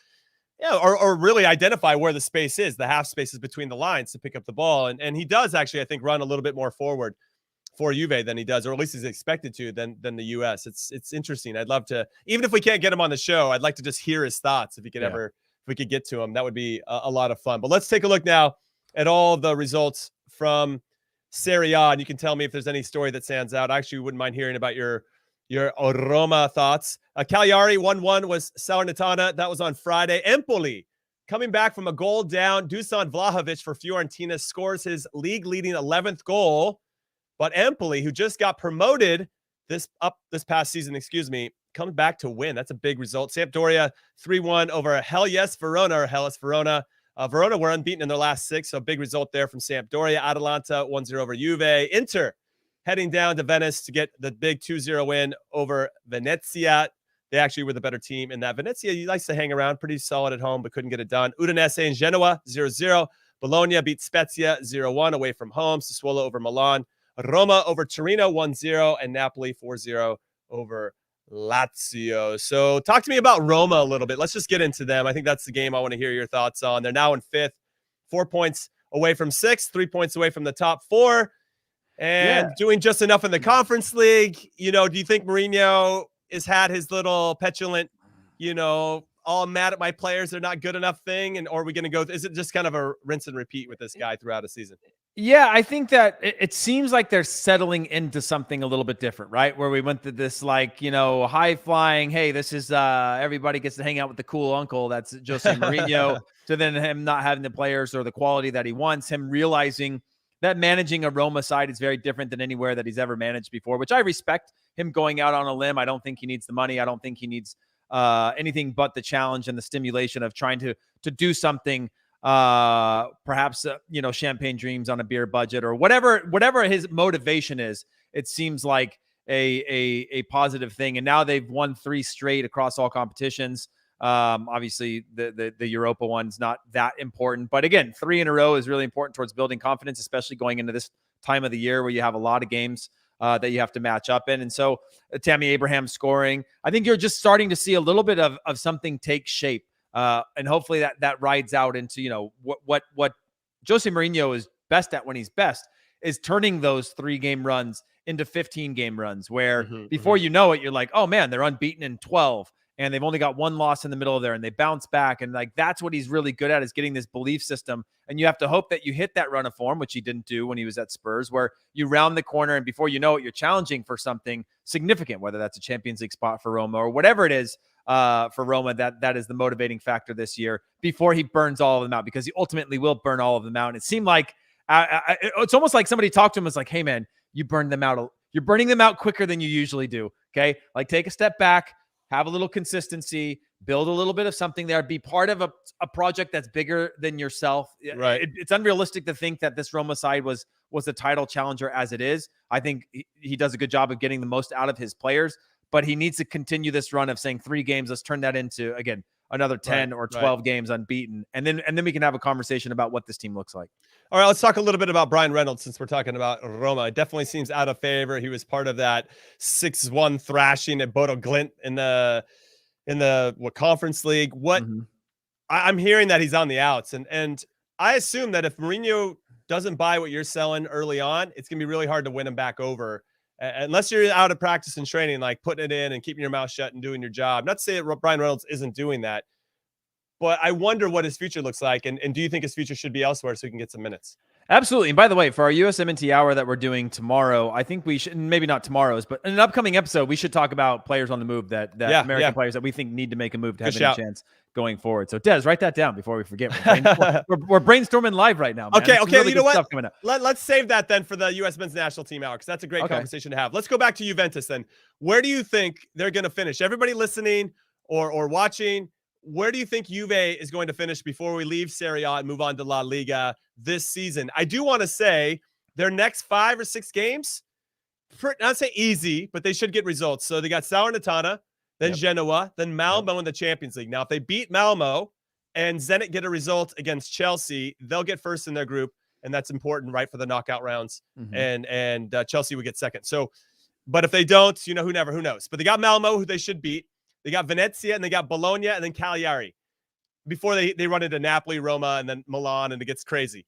or really identify where the space is, the half spaces between the lines to pick up the ball. And he does actually, I think, run a little bit more forward for Juve than he does, or at least he's expected to than the US. It's interesting. I'd love to, even if we can't get him on the show, I'd like to just hear his thoughts. If we could get to him, that would be a lot of fun. But let's take a look now at all the results from Serie A, and you can tell me if there's any story that stands out. I actually wouldn't mind hearing about your Roma thoughts. Cagliari 1-1 was Salernitana. That was on Friday. Empoli coming back from a goal down. Dusan Vlahovic for Fiorentina scores his league-leading 11th goal. But Empoli, who just got promoted this past season, comes back to win. That's a big result. Sampdoria 3-1 over Hellas Verona. Verona were unbeaten in their last 6, so a big result there from Sampdoria. Atalanta 1-0 over Juve. Inter heading down to Venice to get the big 2-0 win over Venezia. They actually were the better team in that. Venezia, he likes to hang around, pretty solid at home, but couldn't get it done. Udinese and Genoa 0-0. Bologna beat Spezia 0-1 away from home. Sassuolo over Milan. Roma over Torino 1-0, and Napoli 4-0 over Lazio. So talk to me about Roma a little bit. Let's just get into them. I think that's the game I want to hear your thoughts on. They're now in 5th, 4 points away from 6th, 3 points away from the top 4, and doing just enough in the Conference League. Do you think Mourinho has had his little petulant, all mad at my players, they're not good enough thing? And or are we going to go? Is it just kind of a rinse and repeat with this guy throughout a season? Yeah, I think that it seems like they're settling into something a little bit different, right? Where we went to this high flying, hey, this is everybody gets to hang out with the cool uncle. That's Jose Mourinho. To then him not having the players or the quality that he wants, him realizing that managing a Roma side is very different than anywhere that he's ever managed before, which I respect him going out on a limb. I don't think he needs the money. I don't think he needs anything but the challenge and the stimulation of trying to do something. Perhaps champagne dreams on a beer budget or whatever his motivation is. It seems like a positive thing. And now they've won 3 straight across all competitions. Obviously the Europa one's not that important, but again, 3 in a row is really important towards building confidence, especially going into this time of the year where you have a lot of games that you have to match up in. And so Tammy Abraham scoring, I think you're just starting to see a little bit of something take shape. And hopefully that rides out into, what Jose Mourinho is best at when he's best is turning those 3-game runs into 15-game runs where before you know it, you're like, oh man, they're unbeaten in 12 and they've only got 1 loss in the middle of there and they bounce back. And like, that's what he's really good at, is getting this belief system. And you have to hope that you hit that run of form, which he didn't do when he was at Spurs, where you round the corner and before you know it, you're challenging for something significant, whether that's a Champions League spot for Roma or whatever it is. For Roma, that is the motivating factor this year before he burns all of them out, because he ultimately will burn all of them out. And it seemed like it's almost like somebody talked to him and was like, hey man, you burned them out. You're burning them out quicker than you usually do. Okay. Like take a step back, have a little consistency, build a little bit of something there, be part of a project that's bigger than yourself. Right. It's unrealistic to think that this Roma side was a title challenger as it is. I think he does a good job of getting the most out of his players, but he needs to continue this run of saying 3 games. Let's turn that into, again, another 10 or 12 games unbeaten. And then we can have a conversation about what this team looks like. All right, let's talk a little bit about Brian Reynolds since we're talking about Roma. It definitely seems out of favor. He was part of that 6-1 thrashing at Bodo Glimt in the Conference League. I'm hearing that he's on the outs, and I assume that if Mourinho doesn't buy what you're selling early on, it's gonna be really hard to win him back over. Unless you're out of practice and training, like putting it in and keeping your mouth shut and doing your job. Not to say that Brian Reynolds isn't doing that, but I wonder what his future looks like. And do you think his future should be elsewhere so he can get some minutes? Absolutely. And by the way, for our USMNT hour that we're doing tomorrow, I think we should, maybe not tomorrow's, but in an upcoming episode, we should talk about players on the move that American players that we think need to make a move to have any chance going forward. So Des, write that down before we forget. We're brainstorming live right now, man. Okay. Really you know what? Coming up. Let's save that then for the U.S. men's national team hour, because that's a great conversation to have. Let's go back to Juventus then. Where do you think they're going to finish? Everybody listening or watching, where do you think Juve is going to finish before we leave Serie A and move on to La Liga this season? I do want to say their next 5 or 6 games, not say easy, but they should get results. So they got Salernitana, then Genoa, then Malmo in the Champions League. Now, if they beat Malmo and Zenit get a result against Chelsea, they'll get first in their group, and that's important, right, for the knockout rounds. And Chelsea would get second. So, but if they don't, who knows? But they got Malmo, who they should beat. They got Venezia, and they got Bologna, and then Cagliari before they run into Napoli, Roma, and then Milan, and it gets crazy.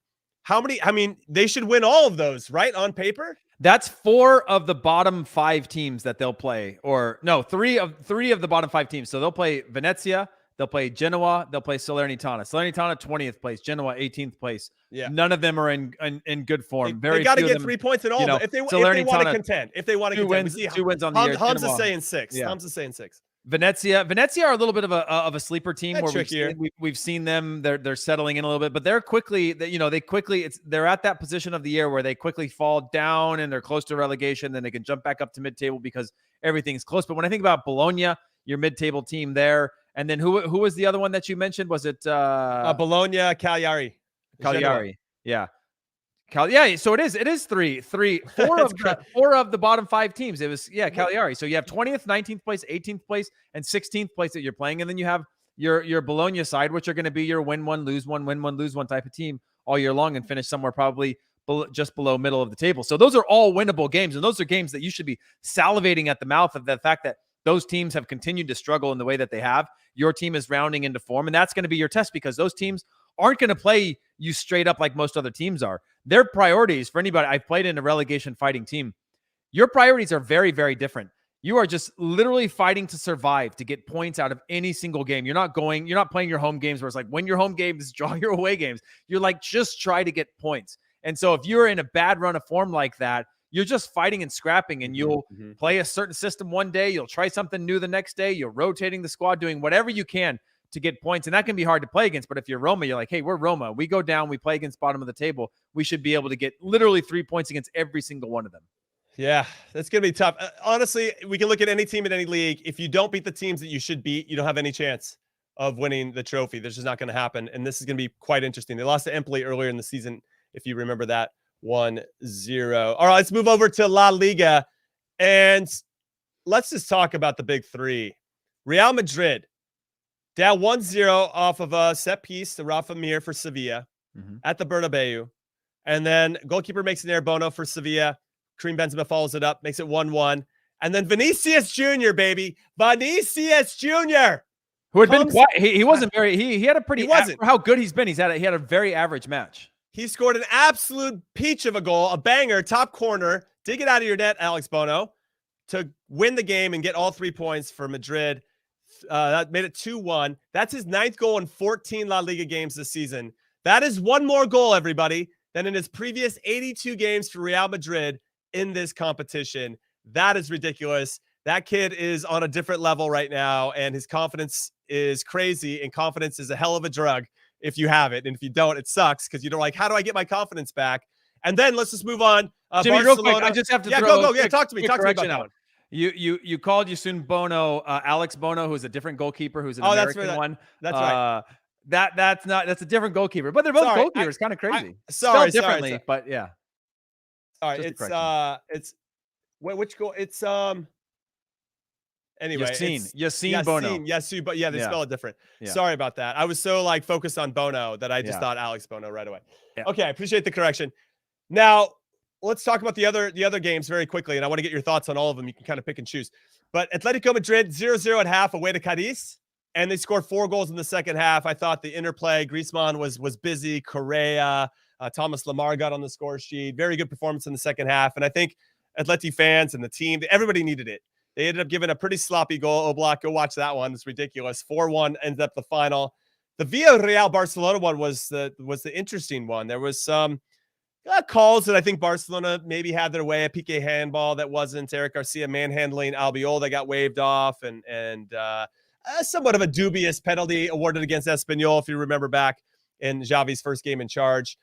They should win all of those, right, on paper? That's 4 of the bottom 5 teams that they'll play, or no, 3 of the bottom 5 teams. So they'll play Venezia, they'll play Genoa, they'll play Salernitana. Salernitana 20th place, Genoa 18th place. Yeah, none of them are in good form. They got to get 3 points in all. If they want to contend, 2 wins on the year. Hamza's saying 6. Yeah. Hamza's saying 6. Venezia are a little bit of a sleeper team where we've seen them. They're settling in a little bit, but they're quickly, they're at that position of the year where they quickly fall down and they're close to relegation. Then they can jump back up to mid-table because everything's close. But when I think about Bologna, your mid-table team there, and then who was the other one that you mentioned? Was it Bologna, Cagliari? Yeah. So it is 4 of the bottom 5 teams. It was Cagliari. So you have 20th, 19th place, 18th place, and 16th place that you're playing, and then you have your Bologna side, which are going to be your win one, lose one, win one, lose one type of team all year long, and finish somewhere probably just below middle of the table. So those are all winnable games, and those are games that you should be salivating at the mouth of the fact that those teams have continued to struggle in the way that they have. Your team is rounding into form, and that's going to be your test because those teams aren't going to play you straight up like most other teams are. Their priorities, for anybody, I've played in a relegation fighting team, your priorities are very, very different. You are just literally fighting to survive, to get points out of any single game. You're not playing your home games where it's like win your home games, draw your away games. You're like, just try to get points. And so if you're in a bad run of form like that, you're just fighting and scrapping, and you'll play a certain system one day. You'll try something new the next day. You're rotating the squad, doing whatever you can to get points. And that can be hard to play against. But if you're Roma, you're like, hey, we're Roma. We go down, we play against bottom of the table. We should be able to get literally 3 points against every single one of them. Yeah, that's going to be tough. Honestly, we can look at any team in any league. If you don't beat the teams that you should beat, you don't have any chance of winning the trophy. This is not going to happen. And this is going to be quite interesting. They lost to Empoli earlier in the season, if you remember that, 1-0. All right, let's move over to La Liga. And let's just talk about the big three. Real Madrid, down 1-0 off of a set piece to Rafa Mir for Sevilla at the Bernabeu. And then goalkeeper makes an air bono for Sevilla. Karim Benzema follows it up, makes it 1-1. And then Vinicius Jr., baby. Vinicius Jr. Who had been quiet. He wasn't very, he had a pretty, he wasn't. For how good he's been, he had a very average match. He scored an absolute peach of a goal, a banger, top corner. Dig it out of your net, Alex Bono, to win the game and get all 3 points for Madrid. That made it 2-1. That's his 9th goal in 14 La Liga games this season. That is one more goal, everybody, than in his previous 82 games for Real Madrid in this competition. That is ridiculous. That kid is on a different level right now, and his confidence is crazy, and confidence is a hell of a drug if you have it. And if you don't, it sucks, because you're like, how do I get my confidence back? And then let's just move on. Jimmy, Barcelona. real quick, I just have to go. Yeah, talk to me about that one. You called Yusun Bono, Alex Bono, who's a different goalkeeper, who's an American one. That's right. That's a different goalkeeper, but they're both goalkeepers. Kind of crazy. Spelled differently, but yeah. All right, it's which goal? It's anyway, Yassine Bono. Yassine, but yeah, they spell it different. Yeah. Sorry about that. I was so focused on Bono that I just thought Alex Bono right away. Yeah. Okay, I appreciate the correction. Now let's talk about the other games very quickly, and I want to get your thoughts on all of them. You can kind of pick and choose. But Atletico Madrid 0-0 at half away to Cadiz, and they scored 4 goals in the second half. I thought the interplay, Griezmann was busy, Correa. Thomas Lamar got on the score sheet. Very good performance in the second half. And I think Atleti fans and the team, everybody needed it. They ended up giving a pretty sloppy goal. Oblak, go watch that one. It's ridiculous. 4-1 ended up the final. The Villarreal Barcelona one was the interesting one. There was some calls that I think Barcelona maybe had their way. A PK handball that wasn't. Eric Garcia manhandling Albiol that got waved off. And somewhat of a dubious penalty awarded against Espanyol, if you remember back in Xavi's first game in charge.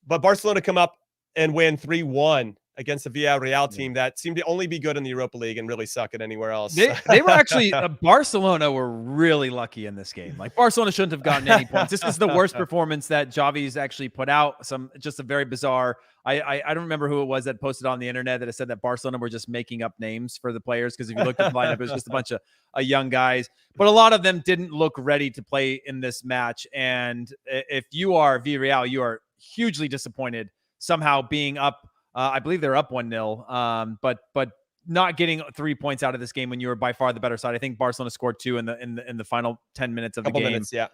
But Barcelona come up and win 3-1 against the Villarreal team that seemed to only be good in the Europa League and really suck at anywhere else. They were actually Barcelona were really lucky in this game. Like, Barcelona shouldn't have gotten any points. This is the worst performance that Xavi's actually put out. Just a very bizarre. I don't remember who it was that posted on the internet that said that Barcelona were just making up names for the players, because if you looked at the lineup, it was just a bunch of young guys. But a lot of them didn't look ready to play in this match. And if you are Villarreal, you are hugely disappointed somehow being up. I believe they're up 1-0, but not getting 3 points out of this game when you were by far the better side. I think Barcelona scored 2 in the final 10 minutes of the game. Minutes, yeah.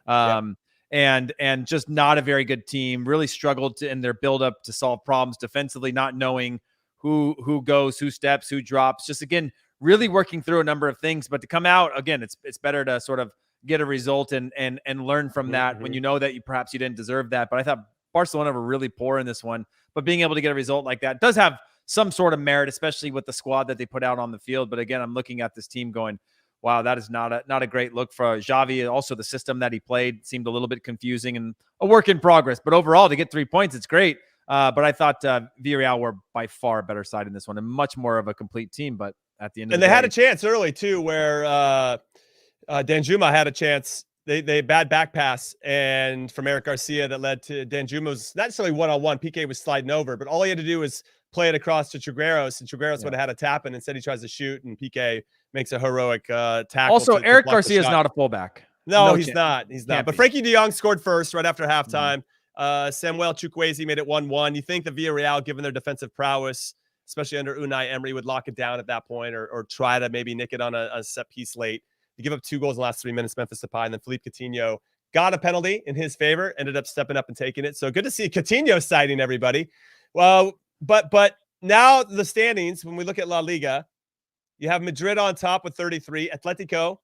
And just not a very good team. Really struggled in their buildup to solve problems defensively, not knowing who goes, who steps, who drops. Just, again, really working through a number of things. But to come out again, it's better to sort of get a result and learn from that when you know that perhaps you didn't deserve that. But I thought Barcelona were really poor in this one, but being able to get a result like that does have some sort of merit, especially with the squad that they put out on the field. But again, I'm looking at this team going, wow, that is not a great look for Xavi. Also, the system that he played seemed a little bit confusing and a work in progress. But overall, to get 3 points, it's great. But I thought Villarreal were by far a better side in this one and much more of a complete team. But at the end of the day, they had a chance early too, where Danjuma had a chance. They bad back pass and from Eric Garcia that led to Danjuma's not necessarily one-on-one. PK was sliding over, but all he had to do was play it across to Trigueros, and Trigueros would have had a tap in. Instead, he tries to shoot, and PK makes a heroic tackle. Also, Eric Garcia is not a fullback. No, he's not. He's not. But Frankie de Jong scored first right after halftime. Samuel Chukwueze made it 1-1. You think the Villarreal, given their defensive prowess, especially under Unai Emery, would lock it down at that point or try to maybe nick it on a set piece late. You give up 2 goals in the last 3 minutes, Memphis Depay, and then Philippe Coutinho got a penalty in his favor, ended up stepping up and taking it. So good to see Coutinho sighting everybody. Well, but now the standings, when we look at La Liga, You have Madrid on top with 33, Atletico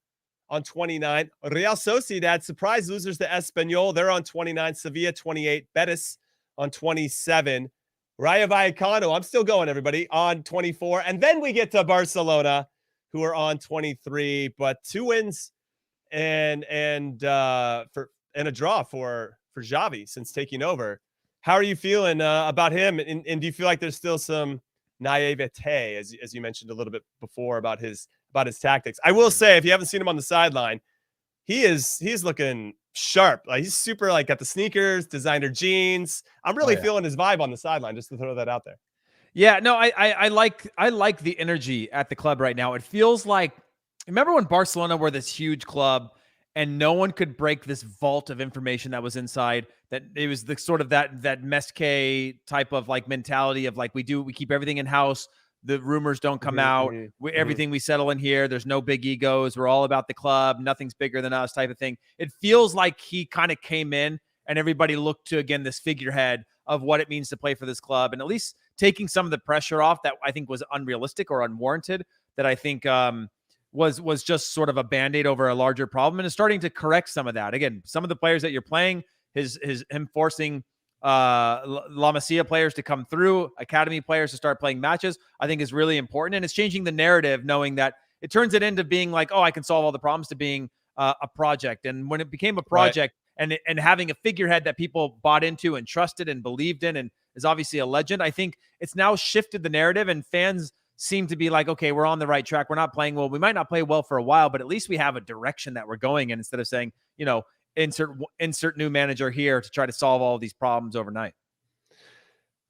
on 29, Real Sociedad, surprise losers to Espanyol, they're on 29, Sevilla 28, Betis on 27, Rayo Vallecano, I'm still going, everybody, on 24, and then we get to Barcelona, who are on 23, but 2 wins and a draw for Xavi since taking over. How are you feeling about him? And do you feel like there's still some naivete, as you mentioned a little bit before, about his tactics? I will say, if you haven't seen him on the sideline, he's looking sharp. Like, he's super, like, got the sneakers, designer jeans. I'm really feeling his vibe on the sideline, just to throw that out there. Yeah, no, I like the energy at the club right now. It feels like, remember when Barcelona were this huge club and no one could break this vault of information that was inside, that it was the sort of that Mesque type of like mentality of like, we keep everything in house. The rumors don't come out. Everything we settle in here. There's no big egos. We're all about the club. Nothing's bigger than us type of thing. It feels like he kind of came in and everybody looked to, again, this figurehead of what it means to play for this club. And at least taking some of the pressure off that I think was unrealistic or unwarranted, that I think was just sort of a Band-Aid over a larger problem, and is starting to correct some of that. Again, some of the players that you're playing, him forcing La Masia players to come through, academy players to start playing matches, I think is really important. And it's changing the narrative, knowing that it turns it into being like, oh, I can solve all the problems, to being a project. And when it became a project, and having a figurehead that people bought into and trusted and believed in, and is obviously a legend, I think it's now shifted the narrative, and fans seem to be like, okay, we're on the right track. We're not playing well. We might not play well for a while, but at least we have a direction that we're going in, instead of saying, insert new manager here to try to solve all of these problems overnight.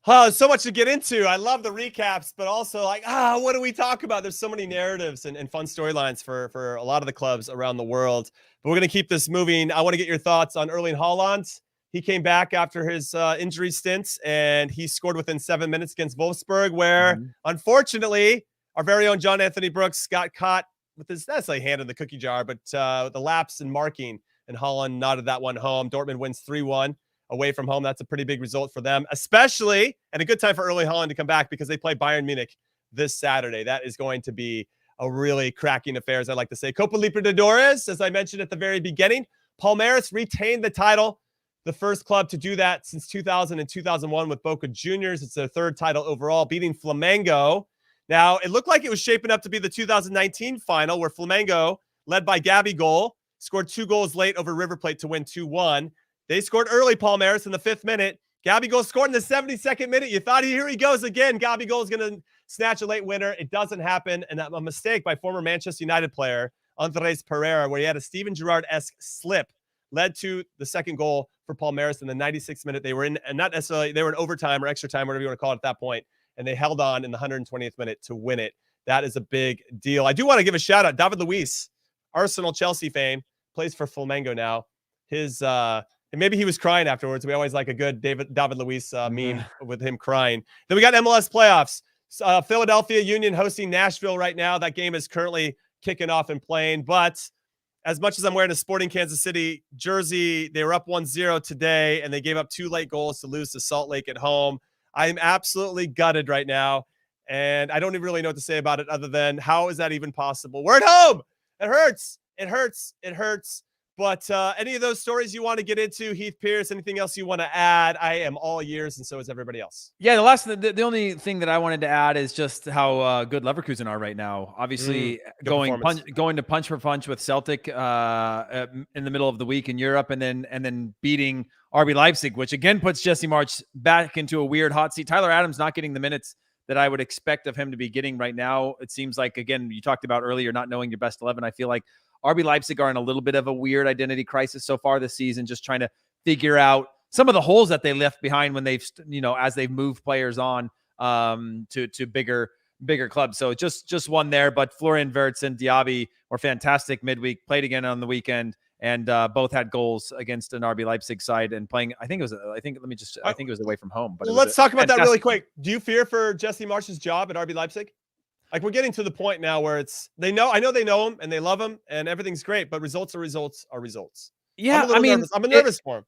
Oh, so much to get into. I love the recaps, but also like, what do we talk about? There's so many narratives and fun storylines for a lot of the clubs around the world. But we're going to keep this moving. I want to get your thoughts on Erling Haaland. He came back after his injury stints, and he scored within 7 minutes against Wolfsburg, where unfortunately our very own John Anthony Brooks got caught with his, that's like hand in the cookie jar, but the lapse in marking, and Haaland nodded that one home. Dortmund wins 3-1 away from home. That's a pretty big result for them, especially, and a good time for Erling Haaland to come back, because they play Bayern Munich this Saturday. That is going to be a really cracking affair, as I like to say. Copa Libertadores, as I mentioned at the very beginning, Palmeiras retained the title. The first club to do that since 2000 and 2001 with Boca Juniors. It's their third title overall, beating Flamengo. Now, it looked like it was shaping up to be the 2019 final, where Flamengo, led by Gabigol, scored 2 goals late over River Plate to win 2-1. They scored early, Palmeiras, in the 5th minute. Gabigol scored in the 72nd minute. You thought, here he goes again. Gabigol is going to snatch a late winner. It doesn't happen, and a mistake by former Manchester United player Andres Pereira, where he had a Steven Gerrard-esque slip, led to the second goal for Palmeiras in the 96th minute. They were in, and not necessarily, they were in overtime or extra time, whatever you want to call it at that point, and they held on in the 120th minute to win it. That is a big deal. I do want to give a shout out. David Luiz, Arsenal Chelsea fame, plays for Flamengo now. His and maybe he was crying afterwards. We always like a good David Luiz meme with him crying. Then we got MLS playoffs. Philadelphia Union hosting Nashville right now. That game is currently kicking off and playing, but as much as I'm wearing a Sporting Kansas City jersey, they were up 1-0 today, and they gave up 2 late goals to lose to Salt Lake at home. I'm absolutely gutted right now, and I don't even really know what to say about it, other than, how is that even possible? We're at home. It hurts. It hurts. It hurts. But any of those stories you want to get into, Heath Pearce, anything else you want to add, I am all ears, and so is everybody else. Yeah, the only thing that I wanted to add is just how good Leverkusen are right now. Obviously, going to punch for punch with Celtic in the middle of the week in Europe, and then beating RB Leipzig, which again puts Jesse Marsch back into a weird hot seat. Tyler Adams not getting the minutes that I would expect of him to be getting right now. It seems like, again, you talked about earlier, not knowing your best 11. I feel like RB Leipzig are in a little bit of a weird identity crisis so far this season, just trying to figure out some of the holes that they left behind when they've, as they've moved players on to bigger clubs. So just one there, but Florian Wirtz and Diaby were fantastic midweek, played again on the weekend, and both had goals against an RB Leipzig side, and playing, I think it was away from home. But let's talk about that really quick. Do you fear for Jesse Marsch's job at RB Leipzig? Like, we're getting to the point now where I know they know him and they love him and everything's great, but results are results. Yeah, I'm nervous for him.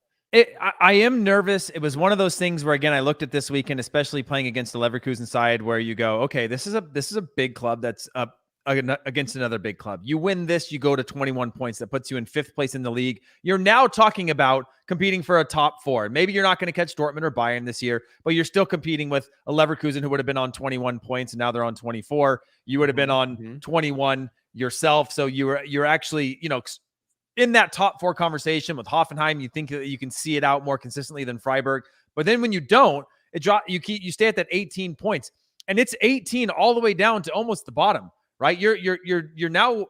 I am nervous. It was one of those things where, again, I looked at this weekend, especially playing against the Leverkusen side, where you go, okay, this is a big club that's against another big club. You win this, you go to 21 points. That puts you in 5th place in the league. You're now talking about competing for a top 4. Maybe you're not going to catch Dortmund or Bayern this year, but you're still competing with a Leverkusen who would have been on 21 points and now they're on 24. You would have been on 21 yourself. So you're actually, in that top 4 conversation with Hoffenheim. You think that you can see it out more consistently than Freiburg, but then when you don't, you stay at that 18 points, and it's 18 all the way down to almost the bottom. Right, you're now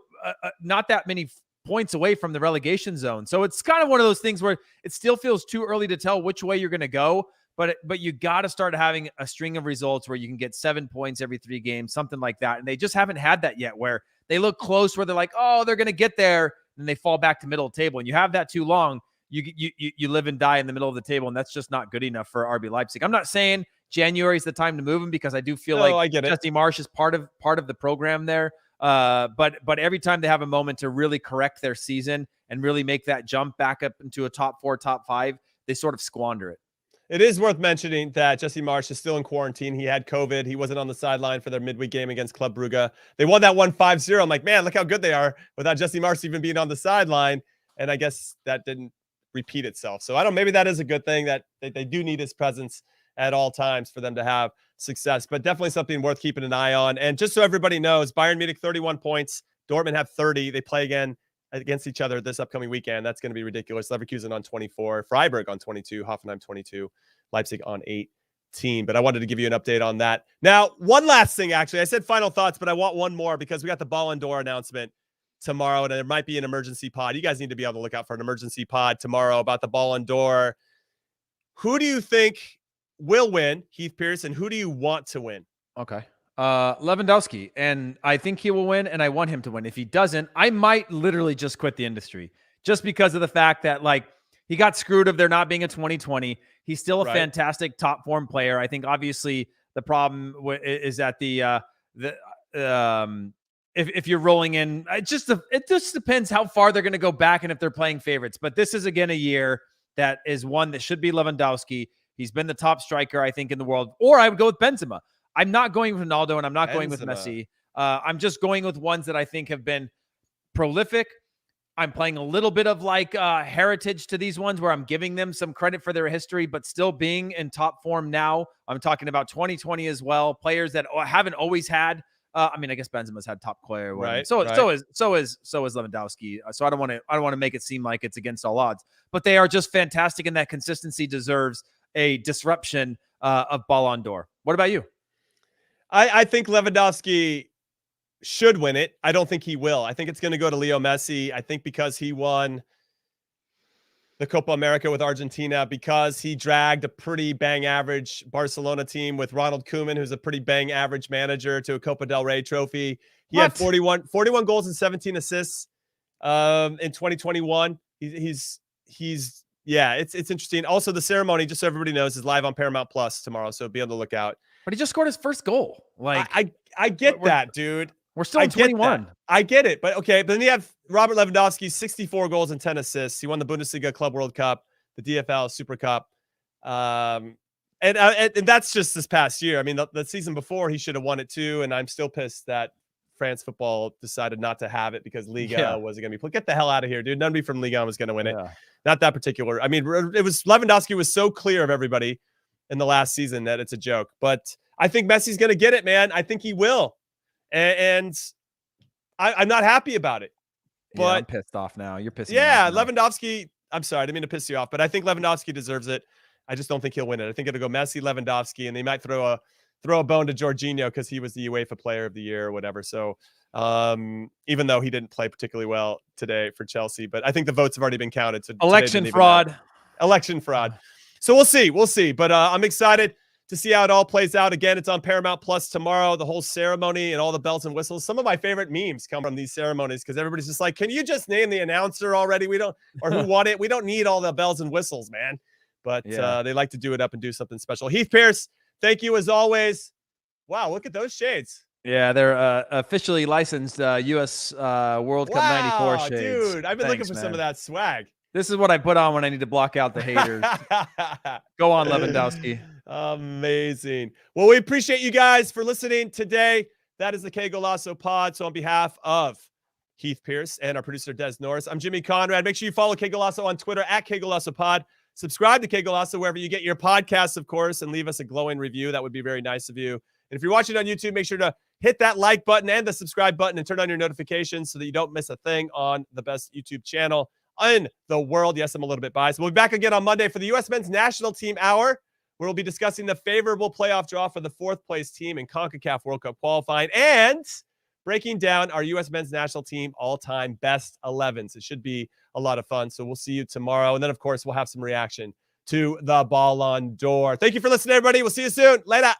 not that many points away from the relegation zone, so it's kind of one of those things where it still feels too early to tell which way you're going to go. But you got to start having a string of results where you can get 7 points every 3 games, something like that. And they just haven't had that yet, where they look close, where they're like, oh, they're going to get there, and they fall back to middle of the table. And you have that too long, you live and die in the middle of the table, and that's just not good enough for RB Leipzig. I'm not saying January is the time to move him, because I do feel like Jesse Marsch is part of the program there. But every time they have a moment to really correct their season and really make that jump back up into a top 4, top 5, they sort of squander it. It is worth mentioning that Jesse Marsch is still in quarantine. He had COVID. He wasn't on the sideline for their midweek game against Club Brugge. They won that 1-5-0. I'm like, man, look how good they are without Jesse Marsch even being on the sideline. And I guess that didn't repeat itself. So maybe that is a good thing, that they do need his presence at all times for them to have success, but definitely something worth keeping an eye on. And just so everybody knows, Bayern Munich 31 points, Dortmund have 30. They play again against each other this upcoming weekend. That's going to be ridiculous. Leverkusen on 24, Freiburg on 22, Hoffenheim 22, Leipzig on 18. But I wanted to give you an update on that. Now, one last thing, actually. I said final thoughts, but I want one more, because we got the Ballon d'Or announcement tomorrow, and there might be an emergency pod. You guys need to be on the lookout for an emergency pod tomorrow about the Ballon d'Or. Who do you think will win, Heath Pearce, and who do you want to win? Okay. Lewandowski, and I think he will win, and I want him to win. If he doesn't, I might literally just quit the industry, just because of the fact that, like, he got screwed of there not being a 2020. He's still a fantastic top form player. I think obviously the problem is that if you're rolling in, it just depends how far they're going to go back and if they're playing favorites. But this is again a year that is one that should be Lewandowski. He's been the top striker, I think, in the world. Or I would go with Benzema. I'm not going with Ronaldo, and I'm not going with Messi. I'm just going with ones that I think have been prolific. I'm playing a little bit of heritage to these ones, where I'm giving them some credit for their history, but still being in top form now. I'm talking about 2020 as well. Players that haven't always had. I guess Benzema's had top player, right? So is Lewandowski. So I don't want to make it seem like it's against all odds, but they are just fantastic, and that consistency deserves a disruption of Ballon d'Or. What about you? I think Lewandowski should win it. I don't think he will. I think it's going to go to Leo Messi. I think because he won the Copa America with Argentina, because he dragged a pretty bang average Barcelona team with Ronald Koeman, who's a pretty bang average manager, to a Copa del Rey trophy. He had 41 goals and 17 assists in 2021. It's interesting. Also, the ceremony, just so everybody knows, is live on Paramount Plus tomorrow, so be on the lookout. But he just scored his first goal. I get that, dude. We're still in 21. I get it, but okay. But then you have Robert Lewandowski, 64 goals and 10 assists. He won the Bundesliga Club World Cup, the DFL Super Cup, and that's just this past year. I mean, the season before he should have won it too. And I'm still pissed that France football decided not to have it, because Liga wasn't going to be played. Get the hell out of here, dude. Nobody from Liga was going to win it. Not that particular. I mean, Lewandowski was so clear of everybody in the last season that it's a joke. But I think Messi's going to get it, man. I think he will. And I'm not happy about it. But I'm pissed off now. You're pissing me off. Lewandowski, I'm sorry, I didn't mean to piss you off, but I think Lewandowski deserves it. I just don't think he'll win it. I think it'll go Messi, Lewandowski, and they might throw a bone to Jorginho because he was the UEFA Player of the Year or whatever. So even though he didn't play particularly well today for Chelsea, but I think the votes have already been counted. So election fraud. So we'll see. But I'm excited to see how it all plays out. Again, it's on Paramount Plus tomorrow, the whole ceremony and all the bells and whistles. Some of my favorite memes come from these ceremonies, because everybody's just like, can you just name the announcer already? Or who won it? We don't need all the bells and whistles, man. But they like to do it up and do something special. Heath Pearce, thank you as always. Wow, look at those shades. Yeah, they're officially licensed U.S. World Cup 94 shades. Dude, I've been looking for some of that swag. This is what I put on when I need to block out the haters. Go on, Lewandowski. Amazing. Well, we appreciate you guys for listening today. That is the Qué Golazo pod. So on behalf of Heath Pearce and our producer, Des Norris, I'm Jimmy Conrad. Make sure you follow Qué Golazo on Twitter at Qué Golazo pod. Subscribe to Qué Golazo wherever you get your podcasts, of course, and leave us a glowing review. That would be very nice of you. And if you're watching on YouTube, make sure to hit that like button and the subscribe button and turn on your notifications so that you don't miss a thing on the best YouTube channel in the world. Yes, I'm a little bit biased. We'll be back again on Monday for the U.S. Men's National Team Hour, where we'll be discussing the favorable playoff draw for the fourth place team in CONCACAF World Cup qualifying and breaking down our U.S. Men's National Team all-time best 11s. It should be a lot of fun. So we'll see you tomorrow. And then, of course, we'll have some reaction to the Ballon d'Or. Thank you for listening, everybody. We'll see you soon. Later.